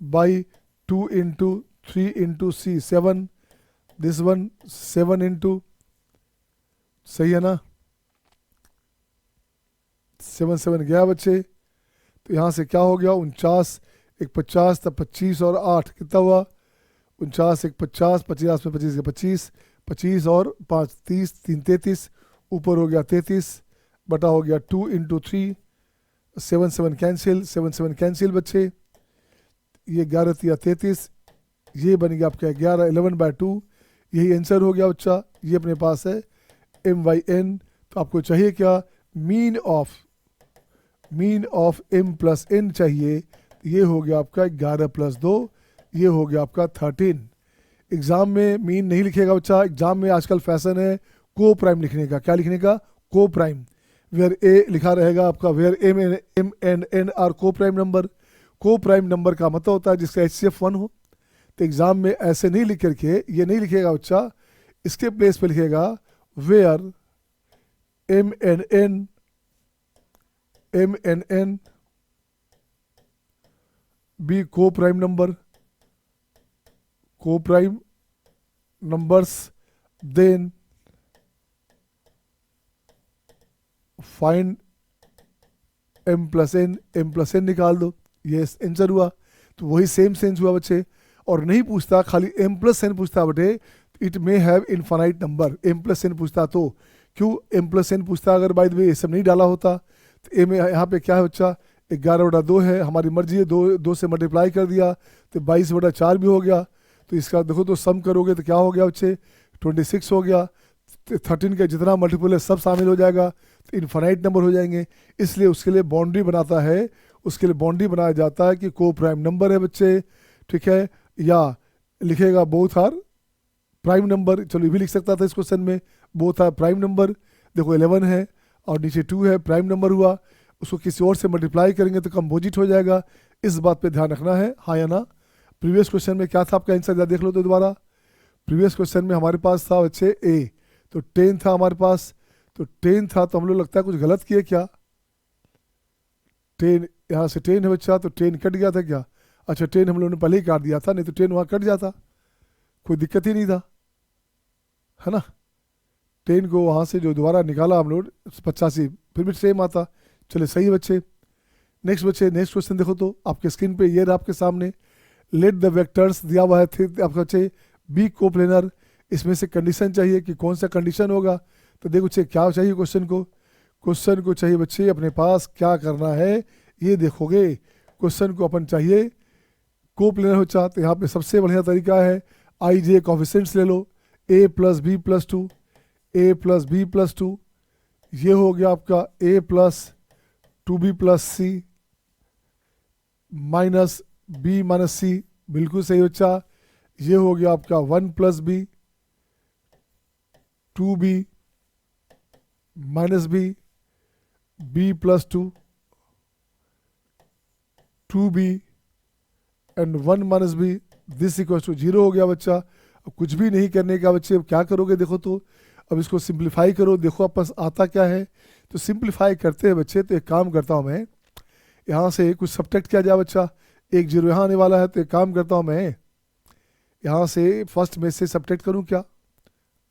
Speaker 1: बाई 2 × 3 × c 7, दिस वन 7 × सही है ना, 7 7 गया बच्चे। तो यहाँ से क्या हो गया, 49 1 50, तब 25 और 8 कितना हुआ, 49 1 50, 50 में 25 के 25, 25 और 5 30, 3 33, ऊपर हो गया 33 बटा हो गया 2 × 3, 7 7 कैंसिल, 7 7 कैंसिल बच्चे, ये 11 3 33, ये बन गया आपका 11 11/2, यही आंसर हो गया बच्चा। ये अपने पास है m/n। तो आपको चाहिए क्या, मीन ऑफ m + n चाहिए। ये हो गया आपका 11 + 2, ये हो गया आपका 13। एग्जाम में मीन नहीं लिखेगा बच्चा, एग्जाम में आजकल फैशन है को प्राइम लिखने का। क्या लिखने का, को प्राइम, वेयर ए लिखा रहेगा आपका, where m and n are coprime number. Coprime number का मतलब होता है जिसका HCF 1 हो। तो एग्जाम में ऐसे नहीं लिख करके, ये नहीं लिखेगा बच्चा, इसके प्लेस पे लिखेगा where m and n be coprime number, coprime numbers, then find m + n, m + n निकाल दो, ये आंसर हुआ। तो वही सेम सेंस हुआ बच्चे। और नहीं पूछता, खाली m + n पूछता बटे, it may have infinite number. M plus N पूछता तो क्यों एम प्लस एन पूछता, अगर बाय द वे ये सब नहीं डाला होता तो एम यहाँ पे क्या है बच्चा 11/2 है, हमारी मर्जी है, 2 से मल्टीप्लाई कर दिया तो 22/4 भी हो गया। तो इसका देखो तो सम करोगे तो क्या हो गया बच्चे 26 हो गया। 13 का जितना मल्टीपल है सब शामिल हो जाएगा तो इनफाइनाइट नंबर हो जाएंगे। इसलिए उसके लिए बाउंड्री बनाता है, उसके लिए बाउंड्री बनाया जाता है कि को प्राइम नंबर है बच्चे, ठीक है, या लिखेगा बोथ आर प्राइम नंबर। चलो ये भी लिख सकता था इस क्वेश्चन में, बोथ आर प्राइम नंबर। देखो 11 है और नीचे 2 है, प्राइम नंबर हुआ, उसको किसी और से मल्टीप्लाई करेंगे तो कंपोजिट हो जाएगा। इस बात पे ध्यान रखना है, हाँ या ना। प्रीवियस क्वेश्चन में क्या था आपका आंसर, देख लो तो दोबारा। प्रीवियस क्वेश्चन में हमारे पास था बच्चे ए, तो 10 था हमारे पास, तो 10 था तो हम लोग लगता है कुछ गलत किए क्या। 10 यहाँ से 10 है बच्चा, तो 10 कट गया था क्या। अच्छा 10 हम लोगों ने पहले ही काट दिया था, नहीं तो 10 वहाँ कट जाता, कोई दिक्कत ही नहीं था, है ना। 10 को वहाँ से जो दोबारा निकाला हम लोग 85, फिर भी सेम आता। चले सही है बच्चे। नेक्स्ट बच्चे, नेक्स्ट क्वेश्चन देखो तो आपके स्क्रीन पे ये रहा आपके सामने। लेट द वेक्टर्स दिया हुआ है, फिर आपका बच्चे बी कोप्लेनर। इसमें से कंडीशन चाहिए कि कौन सा कंडीशन होगा। तो देखो बच्चे क्या चाहिए क्वेश्चन को चाहिए बच्चे अपने पास क्या करना है ये देखोगे। क्वेश्चन को अपन चाहिए कोप्लेनर हो चाहते, यहाँ पे सबसे बढ़िया तरीका है आई जे कॉफिशेंट्स ले लो, a plus b plus 2, a plus b plus 2, ये हो गया आपका a plus 2b plus c minus b minus c, बिल्कुल सही बच्चा। ये हो गया आपका 1 plus b 2b minus b b plus 2 2b and 1 minus B, this equal to 0 हो गया बच्चा। अब कुछ भी नहीं करने का बच्चे, अब क्या करोगे देखो तो, अब इसको सिंप्लीफाई करो, देखो आप पास आता क्या है। तो सिंप्लीफाई करते हैं बच्चे, तो एक काम करता हूँ मैं, यहाँ से कुछ सब्ट्रैक्ट किया जाए बच्चा, 1 0 यहाँ आने वाला है, तो एक काम करता हूँ मैं यहाँ से फर्स्ट में से सब्ट्रैक्ट करूँ क्या।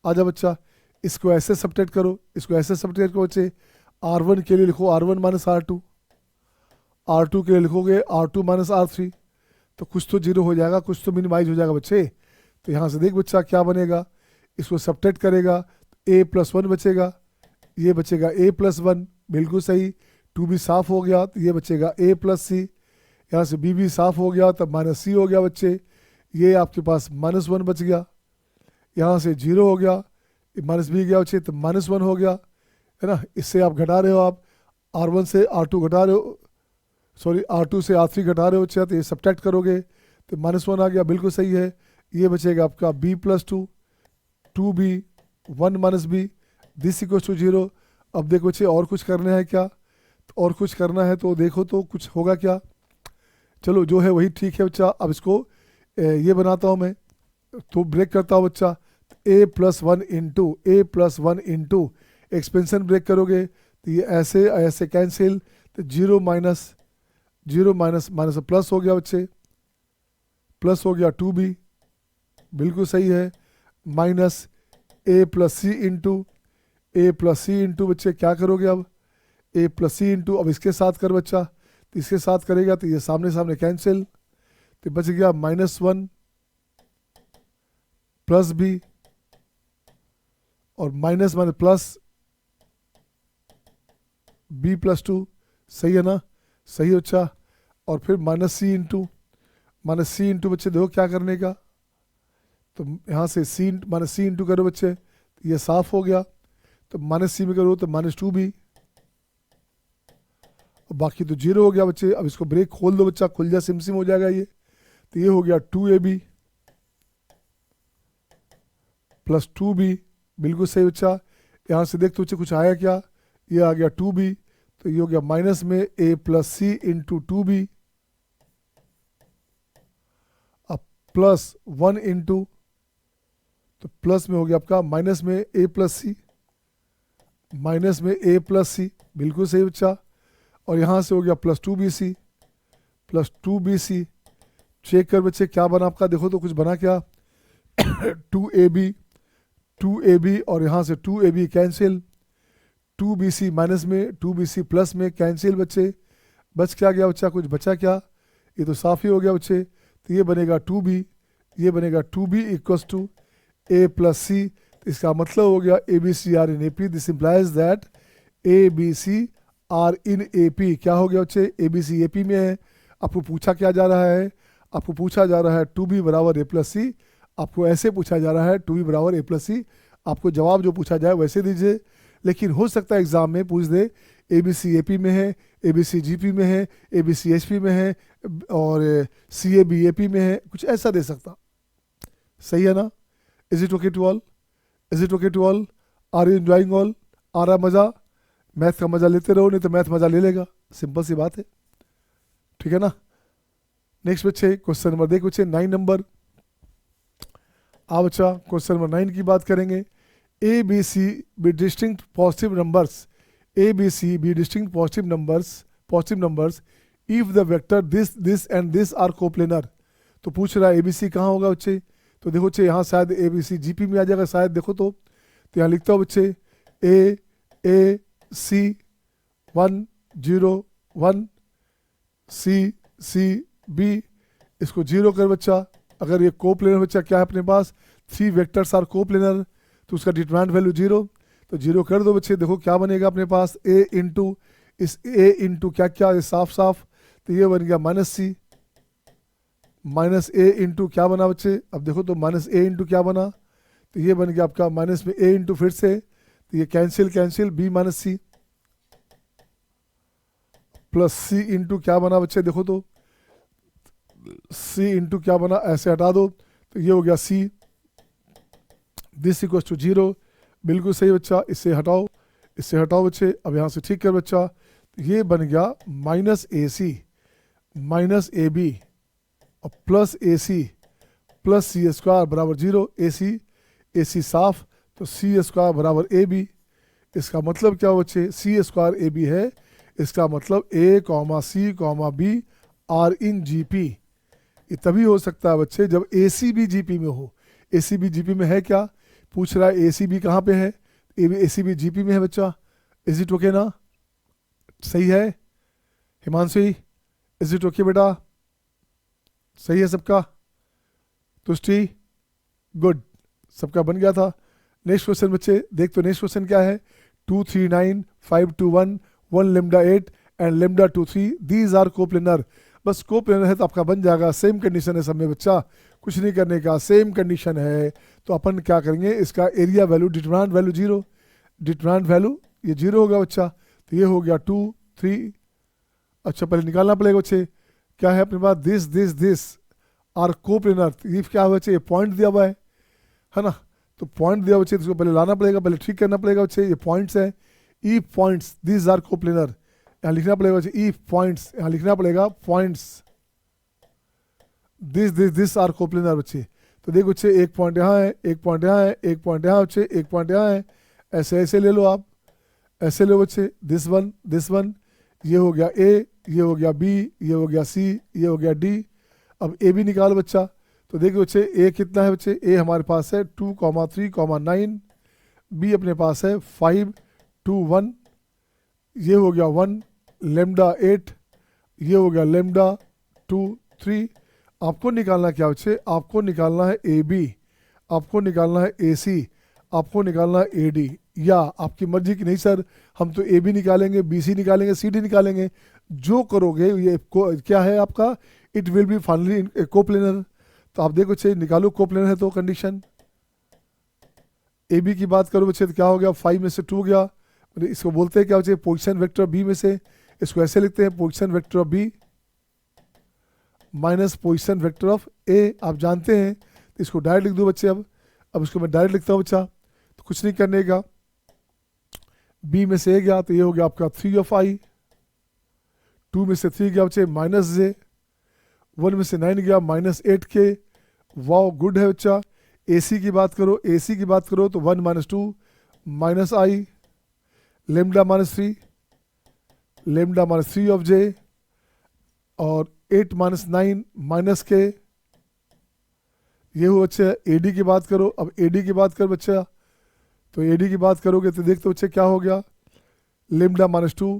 Speaker 1: आजा बच्चा, इसको ऐसे सब्ट्रैक्ट करो, इसको ऐसे सब्ट्रैक्ट करो बच्चे। R1 के लिए लिखो R1 माइनस R2, R2 के लिए लिखोगे R2 माइनस R3, तो कुछ तो 0 हो जाएगा, कुछ तो मिनिमाइज हो जाएगा बच्चे। तो यहाँ से देख बच्चा क्या बनेगा, इसको सब्ट्रैक्ट करेगा a प्लस 1 बचेगा, ये बचेगा a प्लस 1, बिल्कुल सही। 2b साफ हो गया तो ये बचेगा a प्लस सी, यहाँ से b भी साफ हो गया तब माइनस सी हो गया बच्चे, ये आपके पास माइनस 1 बच गया। यहाँ से 0 हो गया, माइनस b गया बच्चे तो माइनस 1 हो गया, है ना। इससे आप घटा रहे हो, आप R1 से R2 घटा रहे हो, सॉरी R2 से R3 घटा रहे हो बच्चा, तो ये सब्ट्रैक्ट करोगे तो माइनस 1 आ गया, बिल्कुल सही है। ये बचेगा आपका b plus 2 2b 1 minus B, this equal to 0। अब देखो बच्चे और कुछ करना है क्या, तो और कुछ करना है तो देखो तो कुछ होगा क्या। चलो जो है वही ठीक है बच्चा। अब इसको ये बनाता हूँ मैं, तो ब्रेक करता हूँ बच्चा, a plus 1 into A plus 1 into expansion break करोगे तो ये ऐसे ऐसे कैंसिल, तो 0 माइनस माइनस प्लस हो गया बच्चे, प्लस हो गया 2b, बिल्कुल सही है, minus a plus C into बच्चे क्या करोगे अब a प्लस सी इंटू, अब इसके साथ कर बच्चा, तो इसके साथ करेगा तो ये सामने सामने कैंसिल, तो बच गया -1 प्लस b और minus minus plus b plus 2, सही है ना, सही है बच्चा। और फिर माइनस सी इंटू बच्चे देखो क्या करने का, तो यहाँ से माइनस सी इंटू करो बच्चे, तो ये साफ हो गया, तो माइनस सी में करो तो -2b, बाकी तो 0 हो गया बच्चे। अब इसको ब्रेक खोल दो बच्चा, खुल जा सिम सिम हो जाएगा ये, तो ये हो गया 2ab प्लस 2b, बिल्कुल सही बच्चा। यहाँ से देख तो बच्चे कुछ आया क्या, ये आ गया 2b, तो ये हो गया माइनस में a plus C into 2b, अब प्लस 1 इंटू, तो प्लस में हो गया आपका माइनस में a प्लस सी, माइनस में a प्लस सी, बिल्कुल सही बच्चा। और यहाँ से हो गया प्लस 2bc, चेक कर बच्चे क्या बना आपका, देखो तो कुछ बना क्या 2ab और यहाँ से 2ab कैंसिल, 2bc माइनस में 2bc प्लस में कैंसिल बच्चे, बच क्या गया बच्चा, कुछ बचा क्या, ये तो साफ ही हो गया बच्चे। तो ये बनेगा 2b equals to a plus c, इसका मतलब हो गया A B c are in A P. This implies that a B c are in A P. क्या हो गया बच्चे, A B C A P में है। आपको पूछा क्या जा रहा है, आपको पूछा जा रहा है टू बी बराबर ए प्लस सी। आपको ऐसे पूछा जा रहा है टू बी बराबर ए प्लस सी। आपको जवाब जो पूछा जाए वैसे दीजिए, लेकिन हो सकता है एग्जाम में पूछ दे A B C A P में है, A B C ji P में है, A B C H P में है और सी ए बी ए पी में है, कुछ ऐसा दे सकता। सही है ना? Is it okay to all? Is it okay to all? Are you enjoying all? आ रहा मज़ा? मैथ का मज़ा लेते रहो, नहीं तो मैथ मज़ा ले लेगा। सिंपल सी बात है, ठीक है ना? नेक्स्ट बच्चे क्वेश्चन नंबर देख बच्चे 9 नंबर। बच्चा क्वेश्चन नंबर 9 की बात करेंगे। A B C be distinct positive numbers, A B C be distinct positive numbers if the vector this this and this are coplanar. तो पूछ रहा है ए बी सी कहाँ होगा बच्चे? तो देखो बच्चे यहाँ शायद A B C ji P में आ जाएगा शायद, देखो तो यहाँ लिखता हूँ बच्चे ए सी 1 0 1 सी बी, इसको 0 कर बच्चा। अगर ये कोप्लेनर बच्चा क्या है अपने पास, 3 वेक्टर्स आर कोप्लेनर, तो उसका डिटरमिनेंट वैल्यू 0, तो 0 कर दो बच्चे। देखो क्या बनेगा अपने पास, ए इंटू इस ए इंटू क्या क्या साफ साफ, तो ये बन गया माइनस सी, माइनस ए इंटू क्या बना बच्चे, अब देखो तो माइनस ए इंटू क्या बना, तो ये बन गया आपका माइनस में ए इंटू फिर से, तो ये कैंसिल बी माइनस सी, प्लस सी इंटू क्या बना बच्चे, देखो तो सी इंटू क्या बना, ऐसे हटा दो तो ये हो गया सी, दिस इक्वल्स टू 0। बिल्कुल सही बच्चा, इससे हटाओ बच्चे। अब यहाँ से ठीक कर बच्चा, तो ये बन गया minus A C minus A B और plus A C plus C square बराबर 0। ए सी साफ, तो सी स्क्वायर बराबर ए बी। इसका मतलब क्या बच्चे, सी स्क्वायर ए बी है, इसका मतलब a comma c comma b are in G P. ये तभी हो सकता है बच्चे जब ए सी बी जी पी में हो। ए सी बी जी पी में है क्या, पूछ रहा है ए सी बी कहाँ पे है, ए सी बी जी पी में है बच्चा। इज इट ओके ना? सही है हिमांशु? इज इट ओके बेटा? सही है सबका? तुष्टि? गुड, सबका बन गया था। नेक्स्ट क्वेश्चन बच्चे देख, तो नेक्स्ट क्वेश्चन क्या है, 2 3 9 5 2 1 1 lambda 8 and lambda 2 3 these are coplanar. बस कोप्लेनर है तो आपका बन जाएगा। सेम कंडीशन है सब में बच्चा, कुछ नहीं करने का, सेम कंडीशन है। तो अपन क्या करेंगे, इसका area value determinant value 0, determinant value ये 0 होगा बच्चा, तो ये हो गया 2 3। अच्छा पहले निकालना पड़ेगा बच्चे, क्या है अपने पास, दिस आर कोप्लेनर। ये क्या हुआ बच्चे, ये पॉइंट दिया हुआ है ना, तो पॉइंट दिया बच्चे, तो इसको पहले लाना पड़ेगा, पहले ठीक करना पड़ेगा बच्चे। ये पॉइंट्स है, ई पॉइंट्स दिस आर कोप्लेनर, यहाँ लिखना पड़ेगा बच्चे ई पॉइंट्स, यहाँ लिखना पड़ेगा पॉइंट्स दिस आर कोप्लेनर बच्चे। तो देखो बच्चे एक पॉइंट यहाँ है, एक पॉइंट यहाँ है, एक पॉइंट यहाँ बच्चे, एक पॉइंट यहाँ है, ऐसे ले लो आप, ऐसे लो बच्चे, दिस वन, ये हो गया ए, ये हो गया बी, ये हो गया सी, ये हो गया डी। अब ए भी निकालो बच्चा, तो देखो बच्चे ए कितना है बच्चे, ए हमारे पास है 2 3 9, बी अपने पास है 5 2 1, ये हो गया 1 लेमडा 8, ये हो गया लेमडा 2 3। आपको निकालना क्या बच्चे, आपको निकालना है ए बी, आपको निकालना है ए सी, आपको निकालना है ए डी, या आपकी मर्जी की नहीं सर हम तो ए बी निकालेंगे, बी सी निकालेंगे, सी डी निकालेंगे, जो करोगे ये क्या है आपका, it will B finally coplanar. तो आप देखो बच्चे निकालो कोप्लेनर है तो कंडीशन। ए बी की बात करो बच्चे तो क्या हो गया, 5 में से 2 गया, इसको बोलते हैं क्या बच्चे, पोजीशन वेक्टर बी में से, इसको ऐसे लिखते हैं position vector of b minus position vector of a, आप जानते हैं, तो इसको डायरेक्ट लिख दो बच्चे। अब इसको मैं डायरेक्ट लिखता हूँ बच्चा, तो कुछ नहीं करने का, बी में से ए गया तो ये हो गया आपका 3 ऑफ आई, 2 में से 3 गया बच्चे माइनस जे, 1 में से 9 गया माइनस 8 के। वाओ गुड है बच्चा। ए सी की बात करो, ए सी की बात करो तो 1 minus 2 minus i, lambda minus 3, lambda minus 3 of j, और 8 माइनस 9 माइनस के, ये हो बच्चे। ए डी की बात करो, अब ए डी की बात कर बच्चा, तो ए डी की बात करोगे तो देखते बच्चे क्या हो गया, lambda minus 2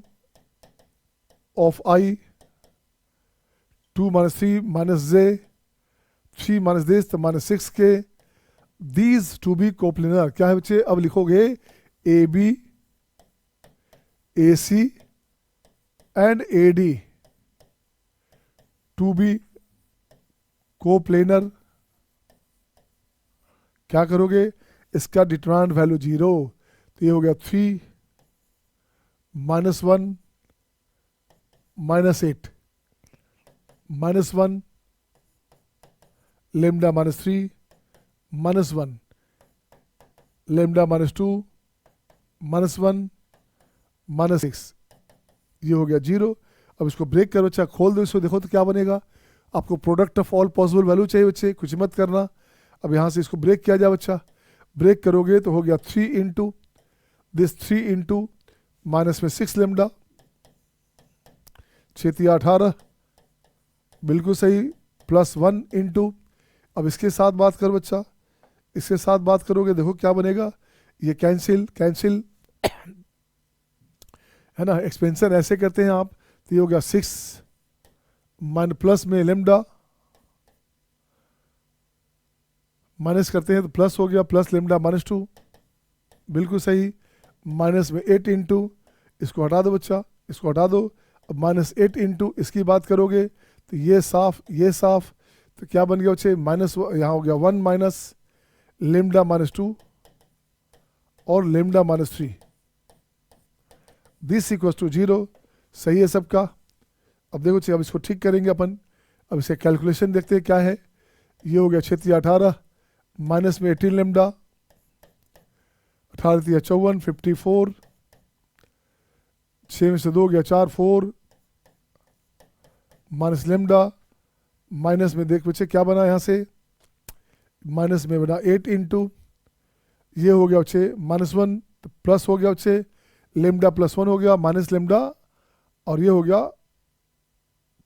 Speaker 1: of I, 2 minus 3 minus J, 3 minus this तो माइनस 6 के, दीज टू बी कोप्लेनर। क्या है बच्चे, अब लिखोगे A B A C and A D to be coplanar. क्या करोगे, इसका डिटरमिनेंट वैल्यू 0, तो ये हो गया 3 -1 -8 -1 लेमडा -3 -1 लेमडा -2 -1 -6, ये हो गया 0। अब इसको ब्रेक करो, अच्छा खोल दो इसको, देखो तो क्या बनेगा। आपको product of all possible value चाहिए बच्चे, कुछ मत करना। अब यहाँ से इसको ब्रेक किया जाए बच्चा, ब्रेक करोगे तो हो गया 3 इंटू दिस 3 इंटू माइनस में 6 लेमडा 6 18, बिल्कुल सही, +1 इंटू, अब इसके साथ बात करो बच्चा, इसके साथ बात करोगे देखो क्या बनेगा, ये कैंसिल कैंसिल है ना, एक्सपेंशन ऐसे करते हैं आप, तो ये हो गया 6 प्लस में लेमडा माइनस करते हैं तो प्लस हो गया, प्लस लेमडा -2, बिल्कुल सही, माइनस में 8 इंटू, इसको हटा दो बच्चा, इसको हटा दो। अब -8 इंटू इसकी बात करोगे तो ये साफ ये साफ, तो क्या बन गया बच्चे, माइनस यहाँ हो गया 1 माइनस लेमडा -2 और लेमडा -3, दिस इक्वल्स टू 0। सही है सबका। अब देखो चाहिए, अब इसको ठीक करेंगे अपन, अब इसका कैलकुलेशन देखते हैं क्या है। ये हो गया 6 18 माइनस में 18 लेमडा 18 54 54, 6 में से 2 गया 4 4 माइनस लेमडा, माइनस में देख बच्चे क्या बना यहाँ से, माइनस में बना 8 इंटू, ये हो गया बच्चे -1, तो प्लस हो गया बच्चे लेमडा +1 हो गया माइनस लेमडा, और ये हो गया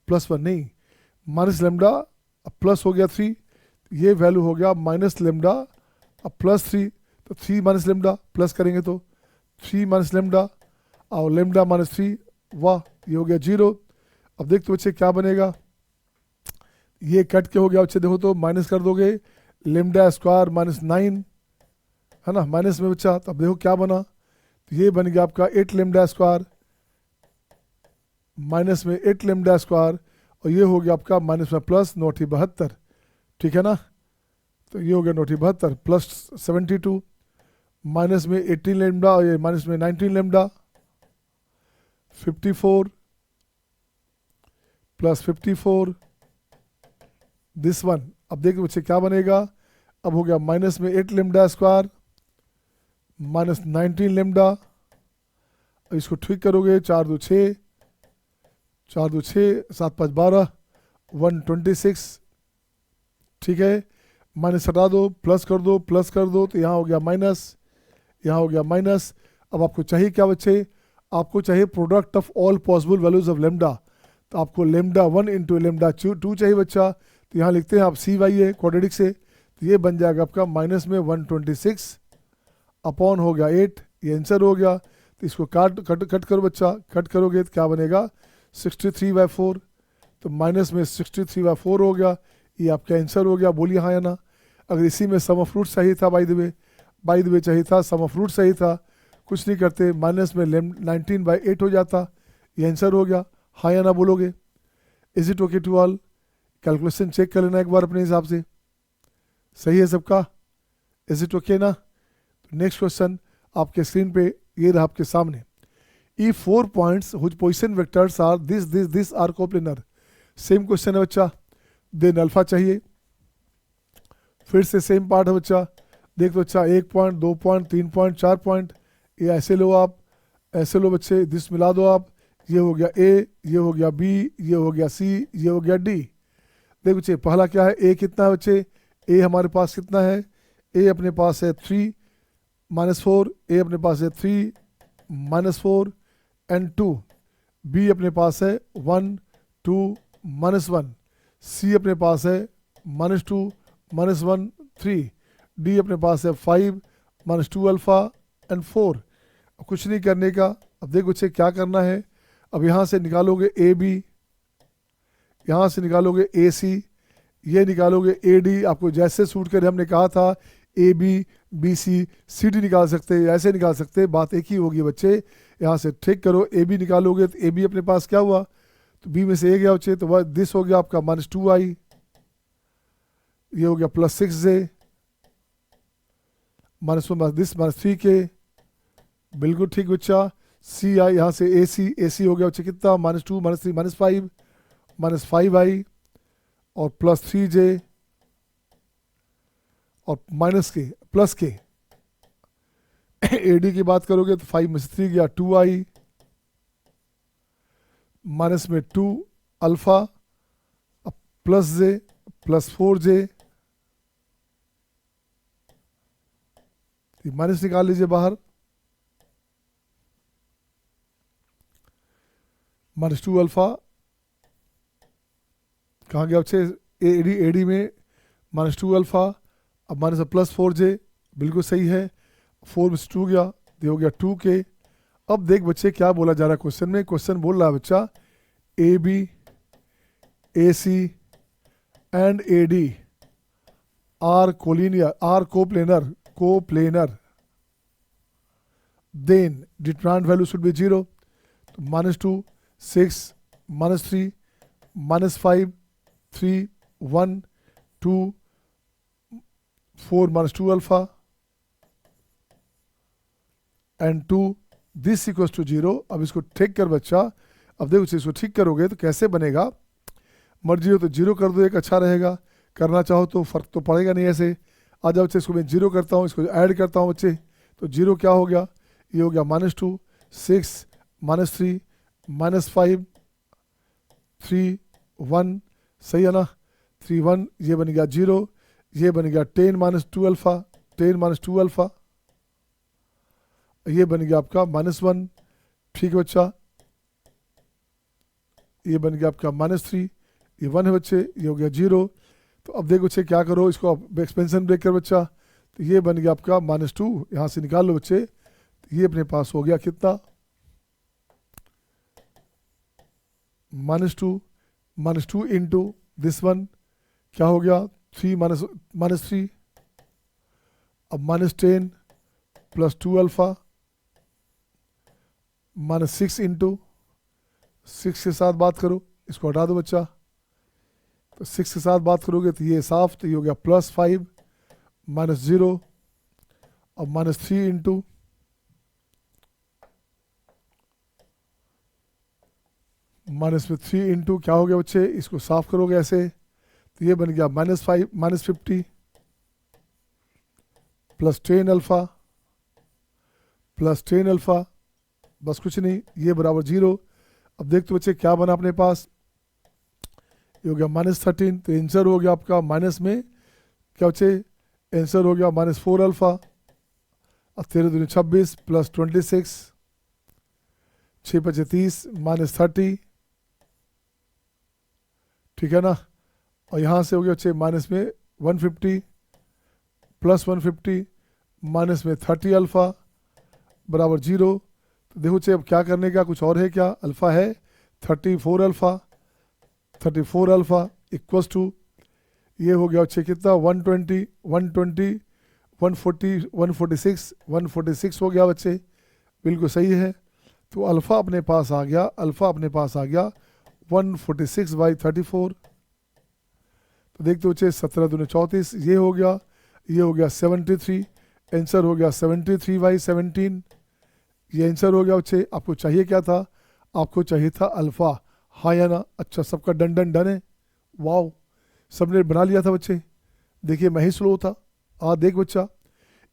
Speaker 1: +1 नहीं माइनस लेमडा, अब प्लस हो गया 3, ये वैल्यू हो गया माइनस लेमडा अब +3, तो 3 माइनस लेमडा प्लस करेंगे तो 3 माइनस लेमडा और लेमडा -3, वाह ये हो गया 0। अब देखते बच्चे क्या बनेगा, ये कट के हो गया बच्चे, देखो तो माइनस कर दोगे लेमडा स्क्वायर -9 है ना, माइनस में बच्चा, तो अब देखो क्या बना, तो ये बन गया आपका 8 लेमडा स्क्वायर माइनस में 8 लेमडा स्क्वायर, और ये हो गया आपका माइनस में प्लस 972, ठीक है ना, तो ये हो गया 972 प्लस 72 माइनस में 18 लेमडा और ये माइनस में 19 लेमडा 54 प्लस 54 दिस वन। अब देखिए बच्चे क्या बनेगा, अब हो गया माइनस में 8 लेमडा स्क्वायर माइनस 19 लेमडा, इसको ठीक करोगे 4 2 6 4 2 6 7 5 12 126, ठीक है, माइनस हटा दो प्लस कर दो प्लस कर दो, तो यहाँ हो गया माइनस, यहाँ हो गया माइनस। अब आपको चाहिए क्या बच्चे, आपको चाहिए product of all possible values of lambda, तो आपको लेमडा 1 इंटू लेमडा 2 चाहिए बच्चा, तो यहाँ लिखते हैं आप CY है क्वाड्रेटिक से, तो ये बन जाएगा आपका माइनस में 126 अपॉन हो गया 8, ये आंसर हो गया। तो इसको कट करो बच्चा, कट करोगे तो क्या बनेगा 63/4, तो माइनस में 63/4 हो गया, ये आपका आंसर हो गया। बोलिए हाँ या ना। अगर इसी में सम ऑफ रूट सही था, बाय द वे चाहिए था, सम ऑफ रूट सही था, कुछ नहीं करते, माइनस में 19/8 हो जाता, ये आंसर हो गया। हाँ या ना बोलोगे। Is it okay to all? Calculation check कर लेना एक बार अपने हिसाब से, सही है सबका? इज इट ओके ना? नेक्स्ट क्वेश्चन आपके स्क्रीन पे ये रहा आपके सामने। If 4 points whose position vectors are this are coplanar, same question है बच्चा, देन अल्फा चाहिए, फिर से सेम पार्ट है बच्चा। देख तो बच्चा 1 पॉइंट 2 पॉइंट 3 पॉइंट 4 पॉइंट, ये ऐसे लो आप, ऐसे लो बच्चे, दिस मिला दो आप, ये हो गया ए, ये हो गया बी, ये हो गया सी, ये हो गया डी। देख बच्चे पहला क्या है, ए कितना है बच्चे, ए हमारे पास कितना है, ए अपने पास है 3 -4, ए अपने पास है 3 -4 एंड 2, बी अपने पास है 1 2 -1, सी अपने पास है -2 -1 3, डी अपने पास है 5 -2 अल्फा एंड 4। अब कुछ नहीं करने का। अब देखो बच्चे क्या करना है, अब यहाँ से निकालोगे ए बी, यहाँ से निकालोगे ए सी, ये निकालोगे ए डी। आपको जैसे सूट करे, हमने कहा था A B, B C, C D निकाल सकते हैं, ऐसे निकाल सकते हैं, बात एक ही होगी बच्चे। यहाँ से ठीक करो, ए बी निकालोगे तो ए बी अपने पास क्या हुआ, तो बी में से ए गया बच्चे, तो वह दिस हो गया आपका -2i, ये हो गया +6j, -1 दिस -3k, बिल्कुल ठीक बच्चा। सी आई यहाँ से ए सी हो गया बच्चे कितना, -2 -3 -5 -5i और +3j और +k। ए डी की बात करोगे तो 5 में से 3 गया 2i, माइनस में 2 अल्फा, +j +4j, माइनस निकाल लीजिए बाहर, -2 अल्फा कहाँ गया बच्चे, ए डी में -2 अल्फा, अब +4j, बिल्कुल सही है, 4 में से 2 गया, ये हो गया 2k। अब देख बच्चे क्या बोला जा रहा है क्वेश्चन में, क्वेश्चन बोल रहा है बच्चा A B, A C and A D are collinear, are coplanar, then determinant value should be 0, तो -2 6 -3 -5 3 1 2 4 -2 alpha and 2 this equals to 0। अब इसको ठीक कर बच्चा, अब देखो इसको ठीक करोगे तो कैसे बनेगा, मर्जी हो तो 0 कर दो, एक अच्छा रहेगा, करना चाहो तो फर्क तो पड़ेगा नहीं ऐसे। आ जाओ बच्चे, इसको मैं 0 करता हूँ, इसको ऐड करता हूँ बच्चे, तो 0 क्या हो गया, ये हो गया -2 6 -3 -5 3 1, सही है ना, 3 1, ये बन गया 0, ये बन गया 10 -2 अल्फा, 10 -2 अल्फा, ये बन गया आपका -1, ठीक है बच्चा, ये बन गया आपका -3, ये 1 है बच्चे, ये हो गया 0। तो अब देखो बच्चे क्या करो, इसको अब एक्सपेंशन ब्रेक कर बच्चा, तो ये बन गया आपका -2, यहाँ से निकाल लो बच्चे, तो ये अपने पास हो गया कितना, -2 इंटू दिस वन क्या हो गया 3 -3, अब -10 +2 अल्फा, -6 इंटू 6 के साथ बात करो, इसको हटा दो बच्चा, तो 6 के साथ बात करोगे तो ये साफ, तो ये हो गया +5 -0, अब -3 इंटू -3 इंटू क्या हो गया बच्चे, इसको साफ करोगे ऐसे, तो ये बन गया -5 -50 +10 अल्फा +10 अल्फा, बस कुछ नहीं, ये बराबर 0। अब देखते बच्चे क्या बना अपने पास, ये हो गया -13, तो आंसर हो गया आपका माइनस में क्या बच्चे, आंसर हो गया -4 अल्फा, अब 13 दूनी 26 +26 6 5 30 -30, ठीक है ना, और यहाँ से हो गया बच्चे माइनस में 150 +150 माइनस में 30 अल्फा बराबर 0। तो देखो बच्चे अब क्या करने का, कुछ और है क्या, अल्फा है 34 अल्फा इक्वल्स टू, ये हो गया बच्चे कितना 120 120 140 146 हो गया बच्चे, बिल्कुल सही है। तो अल्फ़ा अपने पास आ गया, 146/34। तो देखते बच्चे 17 दूनी 34, ये हो गया 73, आंसर हो गया 73/17, ये आंसर हो गया बच्चे। आपको चाहिए क्या था, आपको चाहिए था अल्फ़ा, हाँ या ना, अच्छा सबका डन है, वाओ सबने बना लिया था बच्चे। देखिए मैं ही स्लो था, देख बच्चा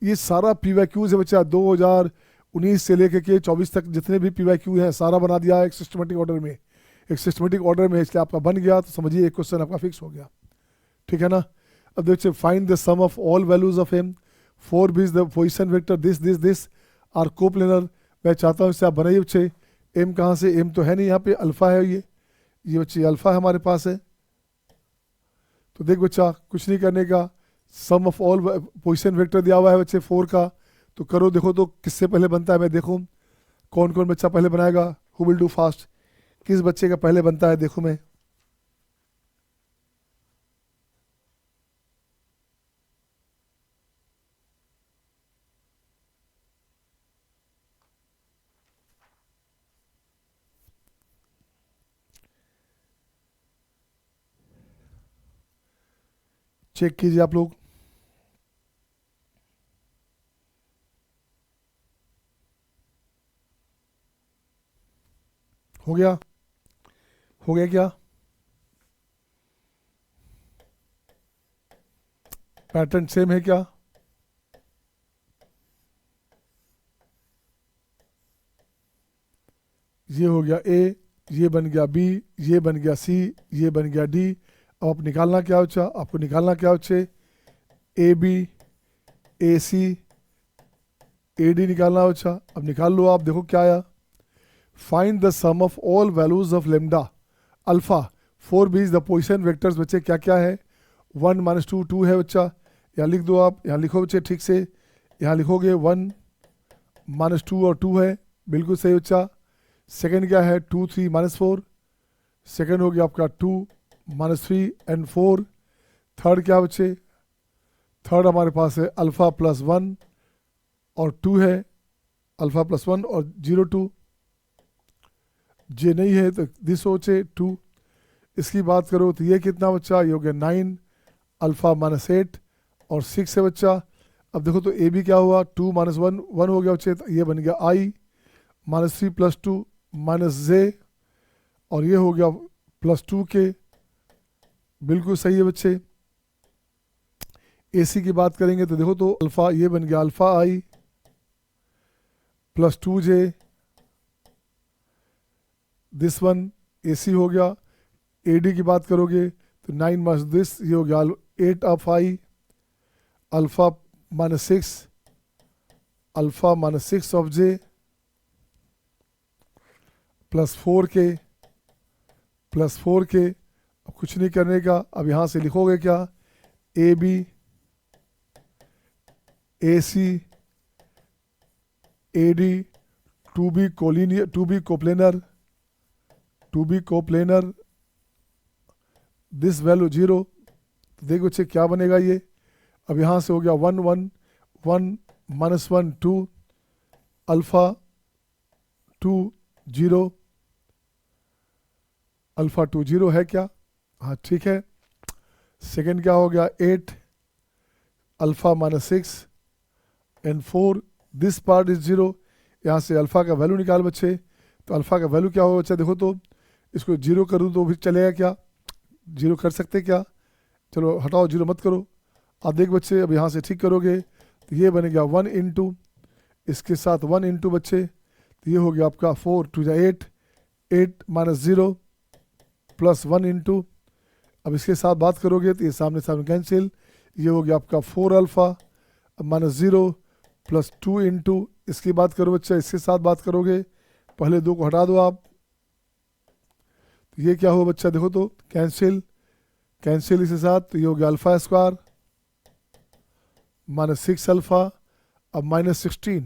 Speaker 1: ये सारा PYQs है बच्चा, 2019 से लेकर के 24 तक जितने भी PYQ हैं सारा बना दिया है एक सिस्टमेटिक ऑर्डर में, इसलिए आपका बन गया, तो समझिए एक क्वेश्चन आपका फिक्स हो गया, ठीक है ना। अब देखिए find the sum of all values of m for which the position vector this are coplanar. मैं चाहता हूँ इससे आप बनाइए बच्चे, m कहाँ से, m तो है नहीं यहाँ पे, अल्फ़ा है ये बच्चे अल्फ़ा है हमारे पास है। तो देख बच्चा कुछ नहीं करने का, सम ऑफ ऑल पोजीशन वेक्टर दिया हुआ है बच्चे 4 का, तो करो देखो तो किससे पहले बनता है, मैं देखूँ कौन कौन बच्चा पहले बनाएगा, हु विल डू फास्ट, किस बच्चे का पहले बनता है देखो मैं। चेक कीजिए आप लोग। हो गया? हो गया क्या? पैटर्न सेम है क्या? ये हो गया ए, ये बन गया बी, ये बन गया सी, ये बन गया डी। अब आप निकालना क्या होचा? आपको निकालना क्या होचे? ए B, A C, A D निकालना होचा। अब निकाल लो आप, देखो क्या आया। Find the sum of all values of lambda alpha for which the position vectors. बच्चे क्या क्या है? 1 माइनस 2, 2 है बच्चा, यहाँ लिख दो आप, यहाँ लिखो बच्चे ठीक से, यहाँ लिखोगे 1 माइनस 2 और 2 है, बिल्कुल सही बच्चा। सेकेंड क्या है? 2 3 माइनस 4। सेकेंड हो गया आपका 2 माइनस 3 एंड 4। थर्ड क्या बच्चे? थर्ड हमारे पास है अल्फा प्लस 1 और 2 है, अल्फा प्लस 1 और 0 2। जे नहीं है तो दिस होचे 2। इसकी बात करो तो ये कितना बच्चा? ये हो गया 9 अल्फा माइनस 8 और 6 है बच्चा। अब देखो तो ए बी क्या हुआ? 2 माइनस 1 1 हो गया बच्चे, तो ये बन गया आई माइनस 3 प्लस 2 माइनस जे, और ये हो गया प्लस 2 के, बिल्कुल सही है बच्चे। ए सी की बात करेंगे तो देखो तो अल्फा, ये बन गया alpha i plus 2 j, this one a c हो गया। ए डी की बात करोगे तो 9 माइनस दिस, ये हो गया 8 of I alpha minus 6, alpha minus 6 of J plus 4 के, प्लस 4 के। अब कुछ नहीं करने का, अब यहाँ से लिखोगे क्या? A B, A C, A D, to be collinear, to be coplanar, to be coplanar, this value 0। तो देखो बच्चे क्या बनेगा ये। अब यहाँ से हो गया 1 1 1 माइनस 1 2 अल्फा 2 0, अल्फा 2 0 है क्या? हाँ ठीक है। सेकेंड क्या हो गया? 8 alpha minus 6 and 4, this part is 0। यहाँ से अल्फा का वैल्यू निकाल बच्चे, तो अल्फा का वैल्यू क्या होगा बच्चा? देखो तो इसको 0 करूँ तो भी चलेगा क्या? 0 कर सकते क्या? चलो हटाओ, 0 मत करो। अब देख बच्चे, अब यहाँ से ठीक करोगे तो ये बनेगा 1 इंटू, इसके साथ 1 इंटू बच्चे, तो ये हो गया आपका 4 2 8, 8 माइनस 0 प्लस 1 इंटू। अब इसके साथ बात करोगे तो ये सामने सामने कैंसिल, ये हो गया आपका 4 अल्फा माइनस 0 प्लस 2 इंटू। इसकी बात करो बच्चा, इसके साथ बात करोगे, पहले 2 को हटा दो आप, तो ये क्या हो बच्चा? देखो तो कैंसिल, कैंसिल इसके साथ, तो ये हो गया अल्फा स्क्वायर माइनस 6 अल्फा, अब माइनस 16,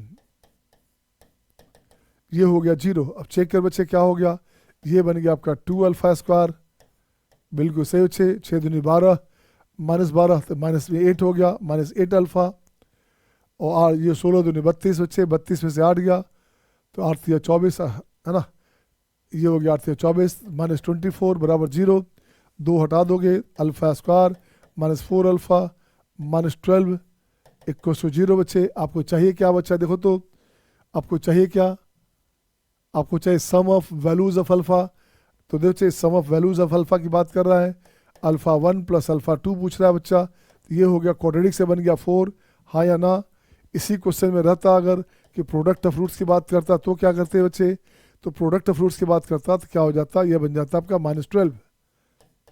Speaker 1: ये हो गया 0। अब चेक कर बच्चे क्या हो गया? ये बन गया आपका 2 अल्फा स्क्वायर, बिल्कुल सही बच्चे, 6 दूनी 12 माइनस 12 तो माइनस में 8 हो गया, माइनस 8 अल्फा, और ये 16 दूनी 32 बच्चे, 32 में से 8 गया तो 8 या 24 है ना, ये हो गया 8 या 24 माइनस 24 बराबर 0। 2 हटा दोगे, alpha square minus 4 alpha minus 12 equal to 0 बच्चे। आपको चाहिए क्या बच्चा? देखो तो आपको चाहिए क्या? आपको चाहिए सम ऑफ वैल्यूज ऑफ अल्फा। तो देखो सम ऑफ वैल्यूज ऑफ अल्फा की बात कर रहा है, अल्फा 1 प्लस अल्फा 2 पूछ रहा है बच्चा, तो ये हो गया क्वाड्रेटिक से बन गया 4, हाँ या ना? इसी क्वेश्चन में रहता अगर कि प्रोडक्ट ऑफ रूट्स की बात करता तो क्या करते बच्चे? तो प्रोडक्ट ऑफ रूट्स की बात करता तो क्या हो जाता? ये बन जाता आपका माइनस 12,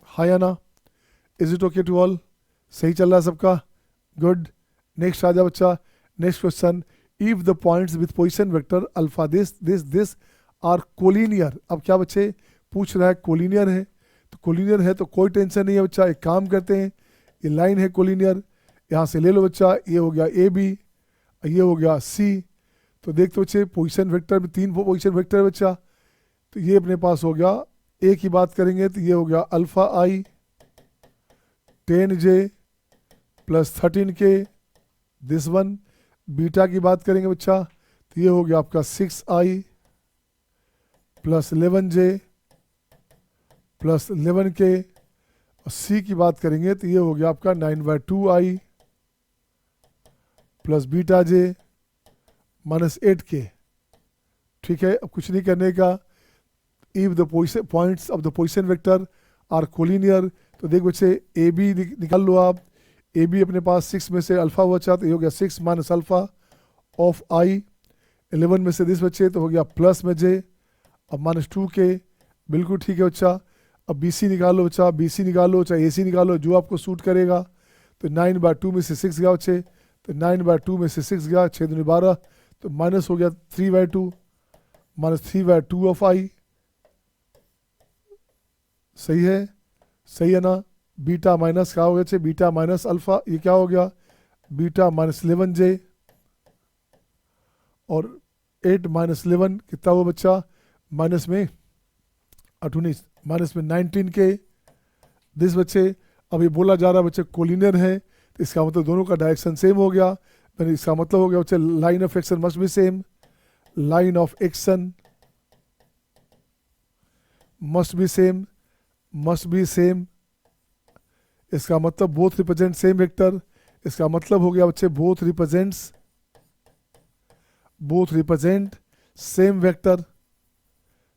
Speaker 1: हाँ या ना? Is it okay to all? सही चल रहा है सबका? गुड। नेक्स्ट आ जा बच्चा, next question. If the points with position vector alpha this this this are collinear. अब क्या बच्चे पूछ रहा है? कोलिनियर है, तो कोलिनियर है तो कोई टेंशन नहीं है बच्चा। एक काम करते हैं, ये लाइन है कोलिनियर, यहाँ से ले लो बच्चा, ये हो गया ए बी, ये हो गया सी। तो देखते बच्चे पोजीशन वेक्टर में 3 पोजीशन वेक्टर है बच्चा, तो ये अपने पास हो गया, ए की बात करेंगे तो ये हो गया अल्फा आई 10 जे प्लस 13 के, दिस वन। बीटा की बात करेंगे बच्चा तो ये हो गया आपका 6 आई प्लस 11 जे प्लस 11 के, और सी की बात करेंगे तो ये हो गया आपका 9/2i प्लस बीटा जे माइनस 8k। ठीक है, अब कुछ नहीं करने का। If the points of the position vector are collinear, तो देख बच्चे ए बी निकाल लो आप। ए बी अपने पास 6 में से अल्फा बचा तो ये हो गया 6 माइनस अल्फा ऑफ आई। 11 में से 10 बच्चे तो हो गया प्लस में जे, अब माइनस 2k। बिल्कुल ठीक है बच्चा। अब बी सी निकालो बच्चा, बी सी निकालो चाहे ए सी निकालो, जो आपको सूट करेगा। तो 9/2 में से 6 गया बच्चे, तो 9/2 में से 6 गया, 6 दूनी 12, तो माइनस हो गया 3/2, माइनस 3/2 ऑफ आई। सही है, सही है ना। बीटा माइनस क्या हो गया, बीटा माइनस अल्फा, ये क्या हो गया, बीटा माइनस 11j, और 8 माइनस 11 कितना हुआ बच्चा, माइनस में 19, माइनस में 19k। दिस बच्चे अब ये बोला जा रहा है बच्चे कोलिनियर है, तो इसका मतलब दोनों का डायरेक्शन सेम हो गया। इसका मतलब हो गया बच्चे line of action must be same, line of action must be same, must be same. इसका मतलब बोथ रिप्रेजेंट सेम वेक्टर। इसका मतलब हो गया बच्चे both represent same vector,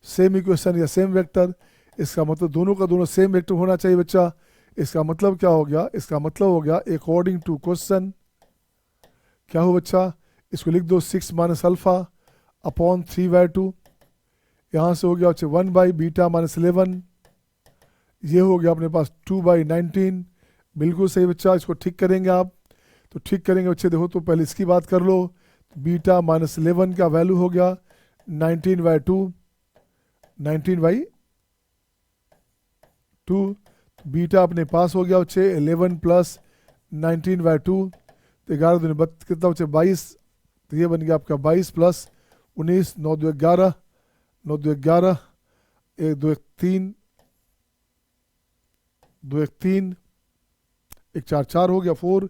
Speaker 1: same equation या सेम वेक्टर। इसका मतलब दोनों का दोनों सेम वेक्टर होना चाहिए बच्चा। इसका मतलब क्या हो गया, इसका मतलब हो गया अकॉर्डिंग टू क्वेश्चन क्या हो बच्चा, इसको लिख दो 6 माइनस अल्फा अपॉन 3/2। यहाँ से हो गया बच्चे 1/बीटा माइनस 11, ये हो गया अपने पास 2/19। बिल्कुल सही बच्चा, इसको ठीक करेंगे आप। तो ठीक करेंगे बच्चे, देखो तो पहले इसकी बात कर लो। बीटा माइनस 11 का वैल्यू हो गया 19/2, 19/2। बीटा अपने पास हो गया बच्चे 11 प्लस 19/2, तो 11 दूनी कितना बच्चे 22, तो ये बन गया आपका 22 प्लस 19, 9 2 11, 9 2 11, 1 2 1 3, 2 1 3, 1 4 4 हो गया 4,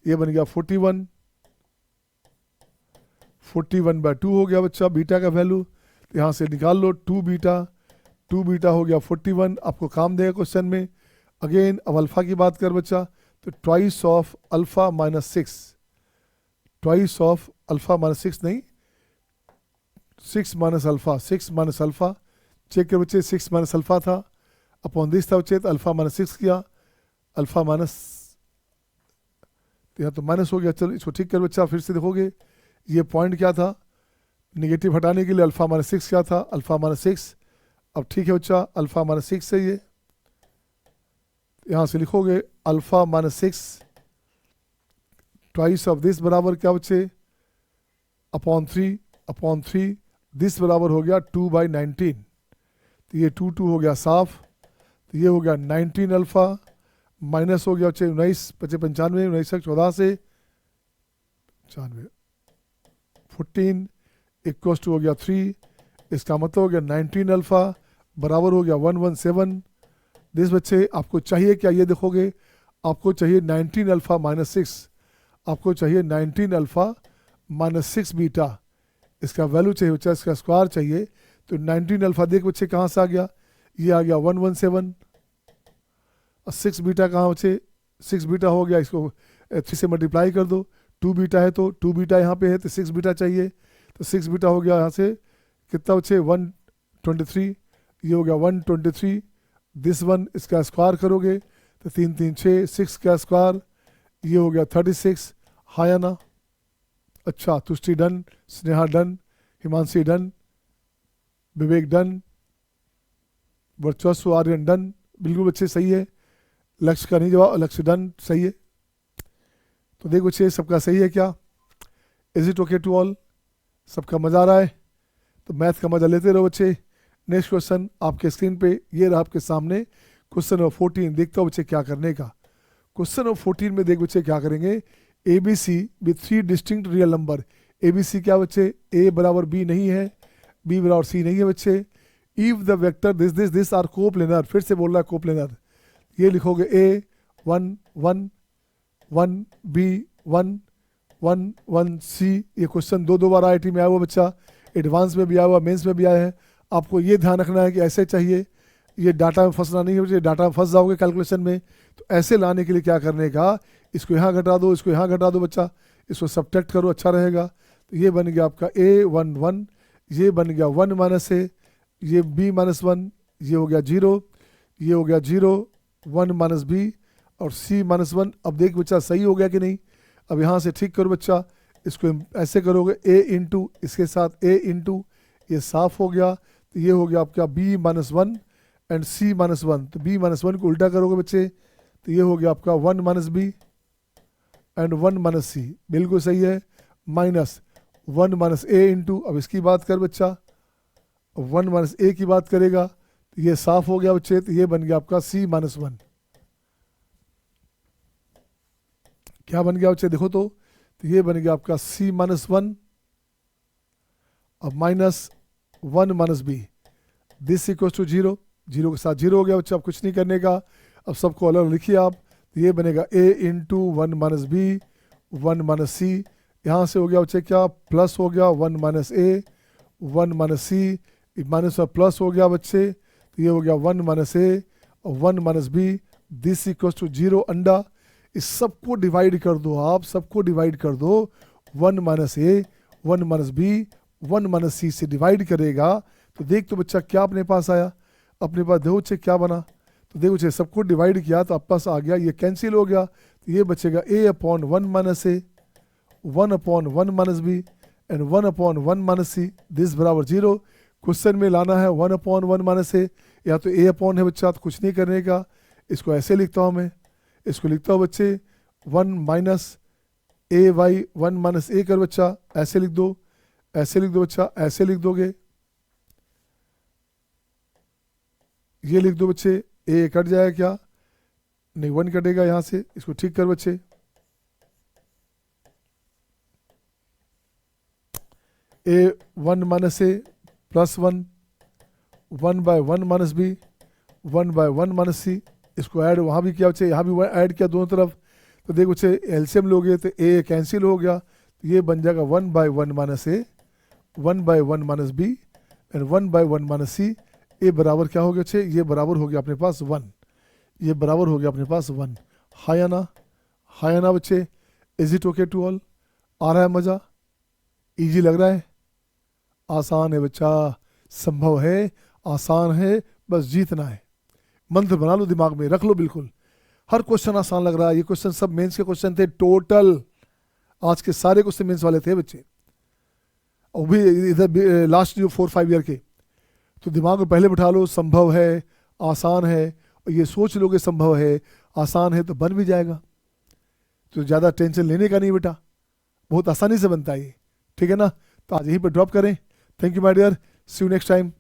Speaker 1: ये बन गया 41, 41/2 हो गया बच्चा बीटा का वैल्यू। तो यहाँ से निकाल लो 2 बीटा हो गया 41, आपको काम देगा क्वेश्चन में। अगेन अब अल्फा की बात कर बच्चा, तो twice of alpha minus 6, twice of alpha minus 6 नहीं, 6 minus alpha, 6 minus alpha, check कर बच्चे 6 माइनस अल्फा था अपॉन दिस था बच्चे, तो अल्फा माइनस 6 किया, अल्फा माइनस, तो यहाँ तो माइनस हो गया। चलो इसको ठीक कर बच्चा, फिर से देखोगे ये पॉइंट क्या था, नेगेटिव हटाने के लिए अल्फा माइनस 6 क्या था, अल्फा माइनस 6। अब ठीक है बच्चा, अल्फा माइनस 6 से ये यहाँ से लिखोगे alpha minus 6 twice of this बराबर क्या बच्चे अपॉन 3, दिस बराबर हो गया 2/19, तो ये 2 2 हो गया साफ, तो ये हो गया 19 अल्फा माइनस हो गया बच्चे 19 पचे 95, 19 14 से 95, 14 इक्वल टू हो गया 3। इसका मतलब हो गया 19 अल्फा बराबर हो गया 117। दिस बच्चे आपको चाहिए क्या, ये देखोगे आपको चाहिए 19 अल्फा माइनस 6, आपको चाहिए 19 अल्फा माइनस 6 बीटा, इसका वैल्यू चाहिए बच्चा, इसका स्क्वायर चाहिए। तो 19 अल्फा देख बच्चे कहाँ से आ गया, ये आ गया 117, और 6 बीटा कहाँ बच्चे, 6 बीटा हो गया, इसको 3 से मल्टीप्लाई कर दो। 2 बीटा है तो 2 बीटा यहाँ पे है तो 6 बीटा चाहिए, तो 6 बीटा हो गया यहाँ से कितना बच्चे 123, ये हो गया 123। दिस वन इसका स्क्वायर करोगे तो 3 3 6, 6 का स्क्वायर, ये हो गया 36। हाँ या ना। अच्छा, Tushti done, Sneha done, Himanshi done, Vivek done, Varchasva Aryan done. बिल्कुल बच्चे सही है, लक्ष्य का नहीं जवाब, लक्ष्य डन सही है। तो देखो बच्चे सबका सही है क्या, is it okay to all, सबका मज़ा आ रहा है, तो मैथ का मज़ा लेते रहो बच्चे। नेक्स्ट क्वेश्चन आपके स्क्रीन पे ये रहा आपके सामने, क्वेश्चन नंबर 14। देखता हो बच्चे क्या करने का। क्वेश्चन नंबर 14 में देख बच्चे क्या करेंगे, A B C with 3 distinct real number. A B C क्या बच्चे, ए बराबर बी नहीं है, बी बराबर सी नहीं है बच्चे। If the vector this this this are coplanar, फिर से बोल रहा है कोप्लेनर, ये लिखोगे ए 1 1 1 बी 1 1 1 सी। ये क्वेश्चन 2 बार IIT में आया हुआ बच्चा, एडवांस में भी आया हुआ, मेंस में भी आया है। आपको ये ध्यान रखना है कि ऐसे चाहिए, ये डाटा में फंसना नहीं है बच्चे, डाटा में फंस जाओगे कैलकुलेशन में। तो ऐसे लाने के लिए क्या करने का, इसको यहाँ घटा दो, इसको यहाँ घटा दो बच्चा, इसको सब्ट्रैक्ट करो, अच्छा रहेगा। तो ये बन गया आपका A11, ये बन गया 1 माइनस A, ये B माइनस 1, ये हो गया 0, ये हो गया 0, 1 माइनस B और C माइनस 1। अब देख बच्चा सही हो गया कि नहीं। अब यहाँ से ठीक करो बच्चा, इसको ऐसे करोगे A इंटू इसके साथ A इंटू, ये साफ हो गया। तो ये हो गया आपका B minus 1 and C minus 1। तो B माइनस 1 को उल्टा करोगे बच्चे, तो ये हो गया आपका 1 minus B and 1 minus C, बिल्कुल सही है, माइनस 1 माइनस A इंटू, अब इसकी बात कर बच्चा, 1 माइनस A की बात करेगा, तो ये साफ हो गया बच्चे। तो ये बन गया आपका C माइनस 1। क्या बन गया बच्चे देखो तो ये बन गया आपका C माइनस 1 अब minus 1 minus B, this equal to 0, 0 के साथ 0 हो गया बच्चा। अब कुछ नहीं करने का, अब सबको अलग लिखिए आप। तो ये बनेगा A into 1 minus B 1 minus C, यहाँ से हो गया बच्चे क्या, प्लस हो गया 1 minus A 1 minus C, minus में प्लस हो गया बच्चे। तो ये हो गया 1 माइनस A और 1 minus B, this equal to 0 अंडा। इस सबको डिवाइड कर दो आप, सबको डिवाइड कर दो, 1 minus A 1 minus B 1 minus C से डिवाइड करेगा। तो देख तो बच्चा क्या अपने पास आया, अपने पास देखो बच्चे क्या बना। तो देखो बच्चे सबको डिवाइड किया तो आप पास आ गया, ये कैंसिल हो गया। तो ये बचेगा A upon 1 minus A 1 upon 1 minus B and 1 upon 1 minus C, this बराबर 0। क्वेश्चन में लाना है 1 अपॉन 1 माइनस A, या तो A अपॉन है बच्चा, तो कुछ नहीं करने का, इसको ऐसे लिखता हूँ मैं, इसको लिखता हूँ बच्चे 1 माइनस AY 1 माइनस A कर बच्चा, ऐसे लिख दो, ऐसे लिख दो बच्चा, ऐसे लिख दोगे, ये लिख दो बच्चे। A कट जाएगा क्या, नहीं 1 कटेगा यहाँ से, इसको ठीक कर बच्चे। A 1 minus A plus 1 1 by 1 minus B 1 by 1 minus C, इसको ऐड वहाँ भी किया बच्चे, यहाँ भी ऐड किया दोनों तरफ। तो देखो बच्चे एलसीएम लोगे तो A कैंसिल हो गया, तो ये बन जाएगा 1 by 1 minus A 1 by 1 minus B and 1 by 1 minus C। ये बराबर क्या हो गया बच्चे, ये बराबर हो गया अपने पास 1, ये बराबर हो गया अपने पास 1। हाय आना, हाय आना बच्चे, is it okay to all, आ रहा है मज़ा, इजी लग रहा है, आसान है बच्चा, संभव है, आसान है, बस जीतना है। मंत्र बना लो, दिमाग में रख लो, बिल्कुल हर क्वेश्चन आसान लग रहा है। ये क्वेश्चन सब मेंस के क्वेश्चन थे टोटल, आज के सारे क्वेश्चन मेंस वाले थे बच्चे, और भी इधर लास्ट जो 4-5 ईयर के। तो दिमाग में पहले बिठा लो, संभव है, आसान है, और ये सोच लोगे संभव है आसान है तो बन भी जाएगा। तो ज़्यादा टेंशन लेने का नहीं बेटा, बहुत आसानी से बनता है ये, ठीक है ना। तो आज यहीं पर ड्रॉप करें। Thank you my dear, see you next time.